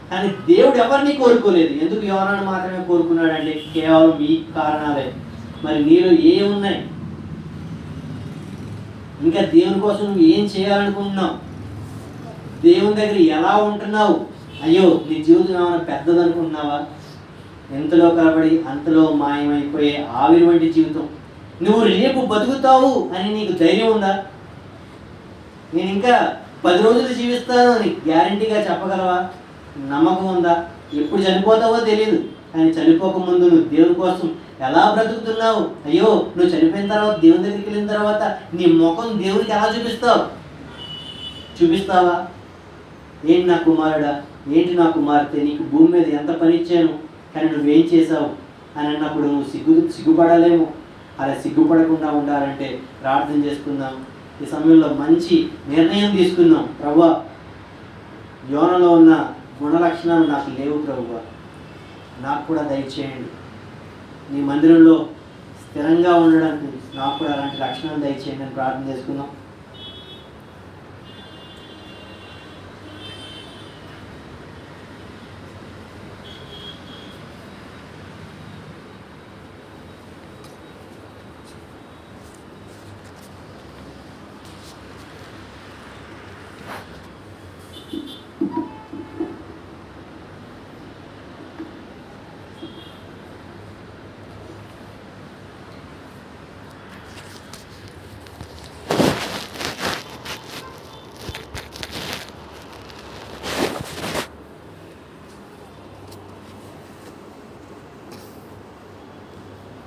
కానీ దేవుడు ఎవరిని కోరుకోలేదు. ఎందుకు యోనాను మాత్రమే కోరుకున్నాడండి? కేవలం ఈ కారణాలే. మరి నీలో ఏమున్నాయి? ఇంకా దేవుని కోసం నువ్వు ఏం చేయాలనుకుంటున్నావు? దేవుని దగ్గర ఎలా ఉంటున్నావు? అయ్యో, నీ జీవితం ఏమైనా పెద్దదనుకుంటున్నావా? ఎంతలో కలబడి అంతలో మాయమైపోయే ఆవిరి వంటి జీవితం. నువ్వు రేపు బతుకుతావు అని నీకు ధైర్యం ఉందా? నేను ఇంకా 10 రోజులు జీవిస్తాను అని గ్యారంటీగా చెప్పగలవా? నమ్మకం ఉందా? ఎప్పుడు చనిపోతావో తెలియదు, కానీ చనిపోకముందు నువ్వు దేవుని కోసం ఎలా బ్రతుకుతున్నావు? అయ్యో, నువ్వు చనిపోయిన తర్వాత దేవుని దగ్గరికి వెళ్ళిన తర్వాత నీ ముఖం దేవునికి ఎలా చూపిస్తావా? ఏంటి నా కుమారుడా, ఏంటి నా కుమార్తె, నీకు భూమి మీద ఎంత పని ఇచ్చాను, కానీ నువ్వేం చేసావు అని అన్నప్పుడు నువ్వు సిగ్గుపడలేము. అలా సిగ్గుపడకుండా ఉండాలంటే ప్రార్థన చేసుకుందాం. ఈ సమయంలో మంచి నిర్ణయం తీసుకుందాం. ప్రభువా, యోనలో ఉన్న గుణ లక్షణాలు నాకు లేవు ప్రభువా, నాకు కూడా దయచేయండి. నీ మందిరంలో స్థిరంగా ఉండడానికి నాకు కూడా అలాంటి లక్షణాలు దయచేయండి అని ప్రార్థన చేసుకుందాం.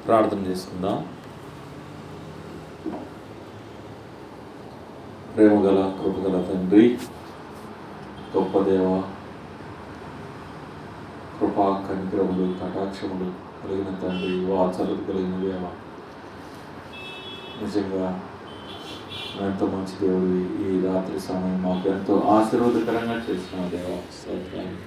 ప్రార్థన చేసుకుందాం. ప్రేమగల కృపగల తండ్రి, గొప్ప దేవ, కృపా కనికరములు కటాక్షములు కలిగిన తండ్రి, వాత్సల్యత కలిగిన దేవ, నిజంగా ఎంతో మంచి దేవుడి ఈ రాత్రి సమయం మాకు ఎంతో ఆశీర్వాదకరంగా చేసిన దేవ, స్తోత్రాలు.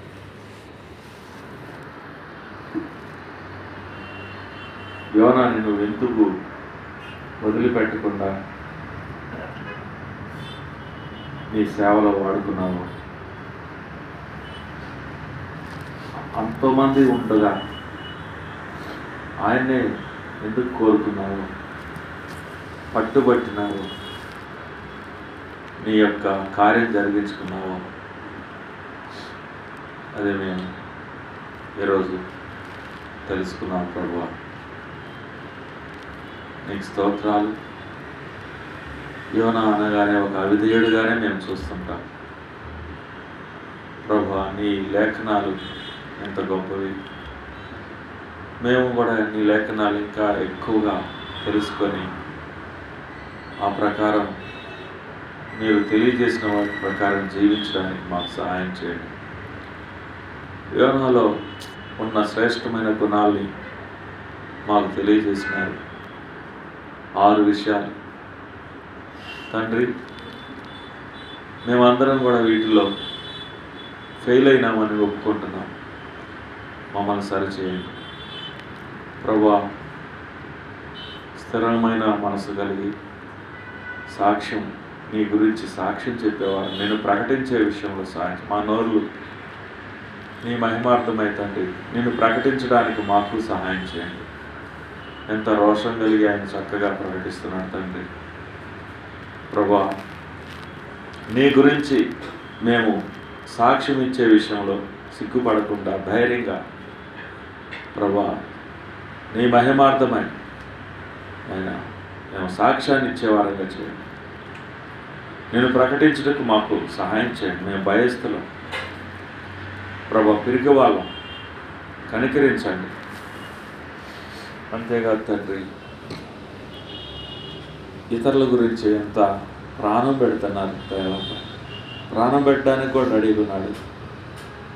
యోనాని నువ్వు ఎందుకు వదిలిపెట్టకుండా నీ సేవలో వాడుకున్నావు? అంతమంది ఉండగా ఆయన్నే ఎందుకు కోరుకున్నావు, పట్టుబట్టినావు, నీ యొక్క కార్యం జరిగించుకున్నావు? అదే మేము ఈరోజు తెలుసుకున్నాం ప్రభువా. నీకు స్తోత్రాలు. యోనా అనగానే ఒక అవిధేయుడిగానే మేము చూస్తుంటాం ప్రభువా. నీ లేఖనాలు ఎంత గొప్పవి. మేము కూడా నీ లేఖనాలు ఇంకా ఎక్కువగా తెలుసుకొని ఆ ప్రకారం మీరు తెలియజేసిన వాటి ప్రకారం జీవించడానికి మాకు సహాయం చేయండి. యోనాలో ఉన్న శ్రేష్టమైన గుణాల్ని మాకు తెలియజేసినారు. 6 విషయాలు తండ్రి. మేమందరం కూడా వీటిలో ఫెయిల్ అయినామని ఒప్పుకుంటున్నాం. మమ్మల్ని సరిచేయండి ప్రభువా. స్థిరమైన మనసు కలిగి సాక్ష్యం, నీ గురించి సాక్ష్యం చెప్పేవారు నేను ప్రకటించే విషయంలో సాయం. మా నోరులు నీ మహిమార్థమై తండ్రి నిన్ను ప్రకటించడానికి మాకు సహాయం చేయండి. ఎంత రోషం కలిగి ఆయన చక్కగా ప్రకటిస్తున్నాడు తండ్రి. ప్రభా, నీ గురించి మేము సాక్ష్యం ఇచ్చే విషయంలో సిగ్గుపడకుండా ధైర్యంగా ప్రభా, నీ మహిమార్థమై ఆయన మేము సాక్ష్యాన్ని ఇచ్చేవారంగా చేయండి. నేను ప్రకటించడానికి మాకు సహాయం చేయండి. మేము భయస్థులం ప్రభా, పిరికి వాళ్ళం, కనికరించండి. అంతేకాదు తండ్రి, ఇతరుల గురించి ఎంత ప్రాణం పెడుతున్నారు, ప్రాణం పెట్టడానికి కూడా రెడీగా ఉన్నాడు.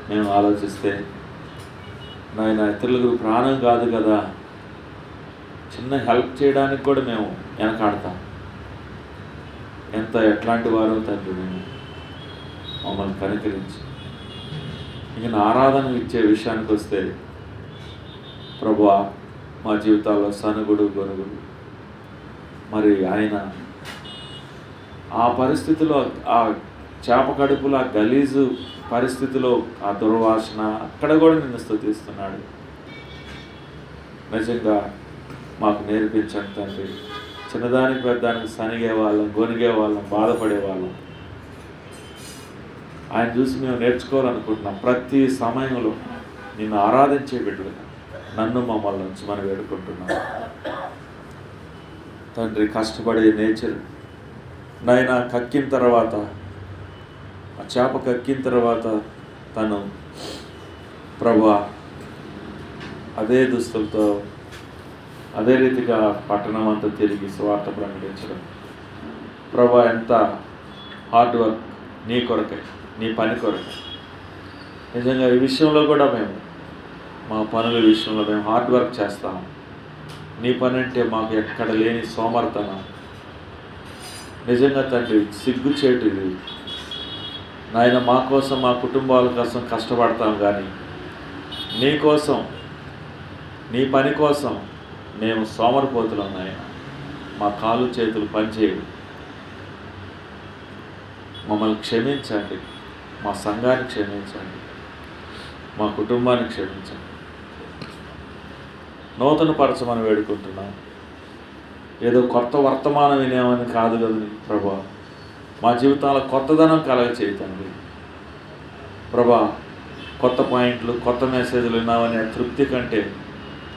మేము ఆలోచిస్తే నాయన ఇతరులకు ప్రాణం కాదు కదా, చిన్న హెల్ప్ చేయడానికి కూడా మేము వెనకాడతాం. ఎట్లాంటి వారు తండ్రి, మేము మమ్మల్ని కనికరించి ఇక ఆరాధన ఇచ్చే విషయానికి వస్తే ప్రభువా, మా జీవితాల్లో సనుగుడు గొనుగుడు, మరి ఆయన ఆ పరిస్థితిలో, ఆ చేప కడుపులో, ఆ గలీజు పరిస్థితిలో, ఆ దుర్వాసన, అక్కడ కూడా నిన్ను స్తుతిస్తున్నాడు. నిజంగా మాకు నేర్పించండి తండ్రి. చిన్నదానికి పెద్దదానికి సనిగే వాళ్ళం, గొనిగే వాళ్ళం, బాధపడే వాళ్ళం. ఆయన చూసి మేము నేర్చుకోవాలనుకుంటున్నాం. ప్రతి సమయంలో నిన్ను ఆరాధించే బిడ్డలుగా నన్ను మమ్మల్ని నుంచి మనం వేడుకుంటున్నాం తండ్రి. కష్టపడే నేచర్ నాయన కక్కిన తర్వాత, ఆ చేప కక్కిన తర్వాత తను ప్రభువా అదే దుస్తులతో అదే రీతిగా పట్టణం అంతా తిరిగి సువార్త ప్రకటించడం. ప్రభువా, ఎంత హార్డ్ వర్క్ నీ కొరకే, నీ పని కొరకే. నిజంగా ఈ విషయంలో కూడా మేము, మా పనుల విషయంలో మేము హార్డ్ వర్క్ చేస్తాము. నీ పని అంటే మాకు ఎక్కడ లేని సోమర్థనం. నిజంగా తండ్రి, సిగ్గుచేటు ఇది నాయన. మా కోసం, మా కుటుంబాల కోసం కష్టపడతాం, కానీ నీ కోసం, నీ పని కోసం మేము సోమరిపోతులం నాయన. మా కాళ్ళు చేతులు పనిచేయవు. మమ్మల్ని క్షమించండి, మా సంఘాన్ని క్షమించండి, మా కుటుంబాన్ని క్షమించండి. నూతన పరచమని వేడుకుంటున్నాం. ఏదో కొత్త వర్తమానం వినేమని కాదు కదా ప్రభా, మా జీవితాల్లో కొత్తదనం కలగ చేయతండి ప్రభా. కొత్త పాయింట్లు, కొత్త మెసేజ్లు విన్నామనే తృప్తి కంటే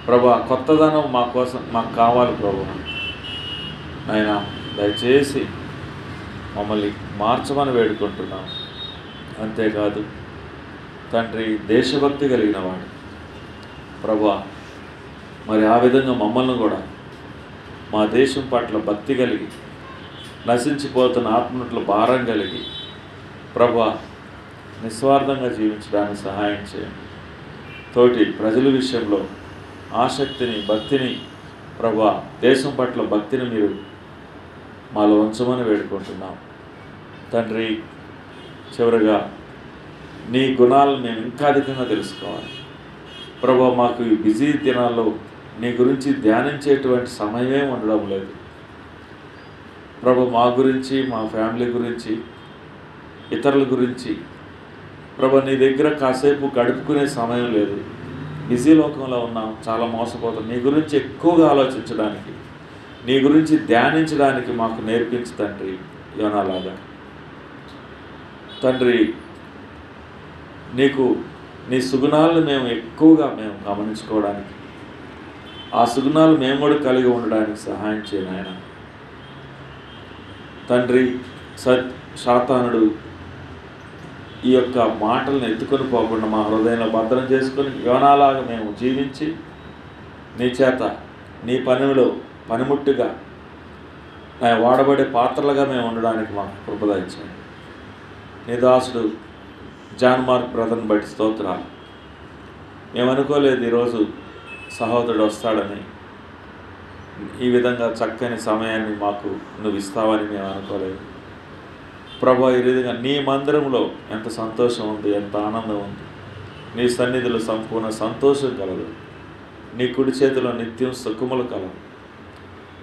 ప్రభా, కొత్తదనం మా కోసం మాకు కావాలి ప్రభా. నాయన దయచేసి మమ్మల్ని మార్చమని వేడుకుంటున్నాం. అంతేకాదు తండ్రి, దేశభక్తి కలిగిన వాడు ప్రభా, మరి ఆ విధంగా మమ్మల్ని కూడా మా దేశం పట్ల భక్తి కలిగి, నశించిపోతున్న ఆత్మట్ల భారం కలిగి ప్రభా నిస్వార్థంగా జీవించడానికి సహాయం చేయండి. తోటి ప్రజల విషయంలో ఆసక్తిని, భక్తిని ప్రభా, దేశం పట్ల భక్తిని మీరు మాలో ఉంచమని వేడుకుంటున్నాం తండ్రి. చివరిగా నీ గుణాలను మేము ఇంకా అధికంగా తెలుసుకోవాలి ప్రభా. మాకు ఈ బిజీ దినాల్లో నీ గురించి ధ్యానించేటువంటి సమయమే ఉండడం లేదు ప్రభా. మా గురించి, మా ఫ్యామిలీ గురించి, ఇతరుల గురించి ప్రభా నీ దగ్గర కాసేపు గడుపుకునే సమయం లేదు. బిజీ లోకంలో ఉన్నాం, చాలా మోసపోతాం. నీ గురించి ఎక్కువగా ఆలోచించడానికి, నీ గురించి ధ్యానించడానికి మాకు నేర్పించు తండ్రి. యోనాలాగా తండ్రి, నీ సుగుణాలను మేము ఎక్కువగా గమనించుకోవడానికి, ఆ సుగుణాలు మేము కూడా కలిగి ఉండడానికి సహాయం చేయండి ఆయన తండ్రి. సాతానుడు ఈ యొక్క మాటలను ఎత్తుకొని పోకుండా మా హృదయంలో భద్రం చేసుకొని యోనాలాగా మేము జీవించి నీ చేత, నీ పనిలో పనిముట్టుగా వాడబడే పాత్రలుగా మేము ఉండడానికి మాకు కృప దయచేయండి. నీ దాసుడు జాన్ మార్క్ బ్రదర్ని బట్టి స్తోత్రాలు. మేము అనుకోలేదు ఈరోజు సహోదరుడు వస్తాడని, ఈ విధంగా చక్కని సమయాన్ని మాకు నువ్వు ఇస్తావని మేము అనుకోలేదు ప్రభా. ఈ విధంగా నీ మందిరంలో ఎంత సంతోషం ఉంది, ఎంత ఆనందం ఉంది. నీ సన్నిధిలో సంపూర్ణ సంతోషం కలదు. నీ కుడి చేతిలో నిత్యం సుఖములు కలవు.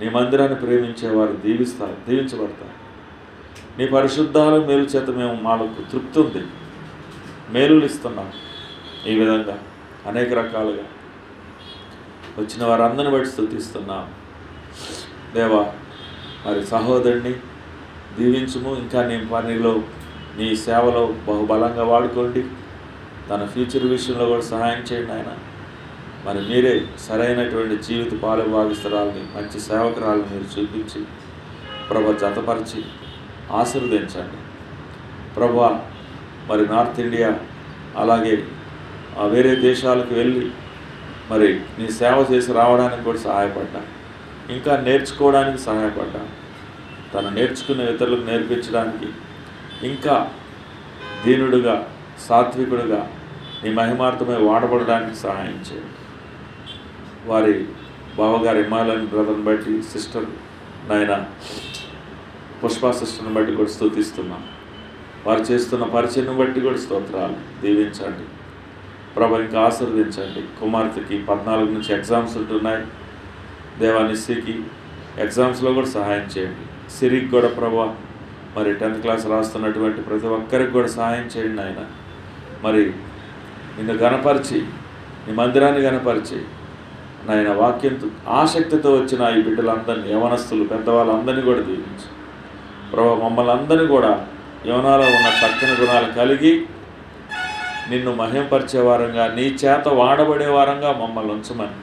నీ మందిరాన్ని ప్రేమించేవారు దీవించబడతారు. నీ పరిశుద్ధాల మేలు చేత మేము మాకు తృప్తి ఉంది, మేలులు ఇస్తున్నాం. ఈ విధంగా అనేక రకాలుగా వచ్చిన వారందరిని బట్టి స్తుతిస్తున్నాం దేవా. మరి సహోదరుని దీవించుము. ఇంకా నీ పనిలో నీ సేవలో బహుబలంగా వాడుకోండి. తన ఫ్యూచర్ విషయంలో కూడా సహాయం చేయండి ఆయన. మరి మీరే సరైనటువంటి జీవిత పాలు భావిస్తరాలని మంచి సేవకురాలను మీరు చూపించి ప్రభు జతపరిచి ఆశీర్వదించండి ప్రభు. మరి నార్త్ ఇండియా అలాగే వేరే దేశాలకు వెళ్ళి మరి నీ సేవ చేసి రావడానికి కూడా సహాయపడ్డా, ఇంకా నేర్చుకోవడానికి సహాయపడ్డా, తను నేర్చుకునే ఇతరులకు నేర్పించడానికి, ఇంకా దీనుడుగా సాత్వికుడుగా నీ మహిమార్థమై వాడబడడానికి సహాయం చేయండి. వారి బావగారి హిమాలయన్ బ్రదర్ని బట్టి సిస్టర్ నాయన పుష్ప సిస్టర్ని బట్టి కూడా స్తుతిస్తున్నాం. వారు చేస్తున్న పరిచయం బట్టి కూడా స్తోత్రాలు. దీవించండి ప్రభు, ఇంకా ఆశీర్వదించండి. కుమార్తెకి 14 నుంచి ఎగ్జామ్స్ ఉంటున్నాయి. దేవానిశ్రీకి ఎగ్జామ్స్లో కూడా సహాయం చేయండి. సిరికి కూడా ప్రభు మరి 10th క్లాస్ రాస్తున్నటువంటి ప్రతి ఒక్కరికి కూడా సహాయం చేయండి ఆయన. మరి నిన్ను గణపరిచి నీ మందిరాన్ని గణపరిచి నాయన వాక్యంతో ఆసక్తితో వచ్చిన ఈ బిడ్డలందరినీ, యవనస్తులు పెద్దవాళ్ళందరినీ కూడా దీవించి ప్రభు, మమ్మల్ని అందరినీ కూడా యవనాలో ఉన్న చక్కని గుణాలు కలిగి నిన్ను మహింపరిచే వారంగా, నీ చేత వాడబడే వారంగా మమ్మల్ని ఉంచమని,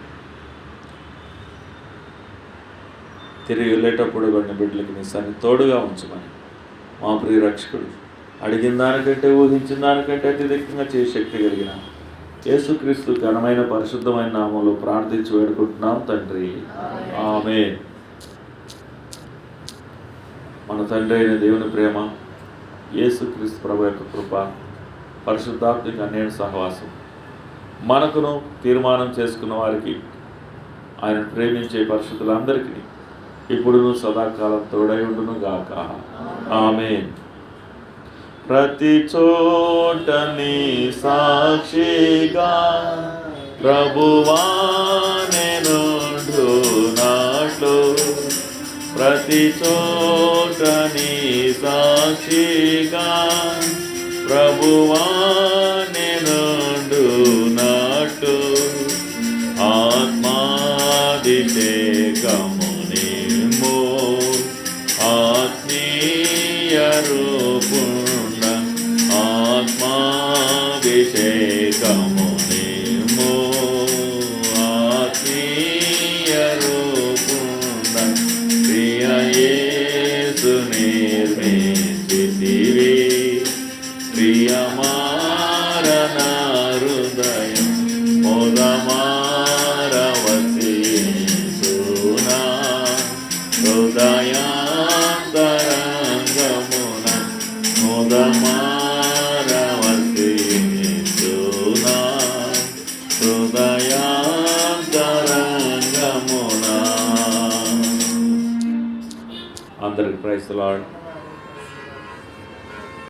తిరిగి వెళ్ళేటప్పుడు కొన్ని బిడ్డలకి నీ సన్ని తోడుగా ఉంచమని మా ప్రియ రక్షకుడు అడిగిన దానికంటే ఊహించిన దానికంటే అత్యధికంగా చేసే శక్తి కలిగిన యేసుక్రీస్తు ఘనమైన పరిశుద్ధమైన నామంలో ప్రార్థించి వేడుకుంటున్నాం తండ్రి, ఆమేన్. మన తండ్రి అయిన దేవుని ప్రేమ, యేసుక్రీస్తు ప్రభు యొక్క కృప, పరిశుద్ధాత్మిక అన్యోన్య సహవాసం మనకును తీర్మానం చేసుకున్న వారికి, ఆయన ప్రేమించే పరిశుద్ధులందరికీ ఇప్పుడును సదాకాలం తోడై ఉండును గాక, ఆమేన్. ప్రతి చోట నీ సాక్షిగా ప్రభువా నేనుండునాట్లు, ప్రతి చోట నీ సాక్షిగా ప్రభువా నేనుండునాట్లు, ఆత్మాభిషేకము నిమ్ము, ఆత్మీయ రూపుండ, ఆత్మాభిషేకము నిమ్ము, ఆత్మీయ రూపుండ, ప్రియ యేసు నిర్మించితివి, ప్రియమారణ హృదయం మోదమారవసిసునా, హృదయాంతరంగమున మోదమారవసిసునా, హృదయాంతరంగమున. అందరికి ప్రైజ్ ది లార్డ్.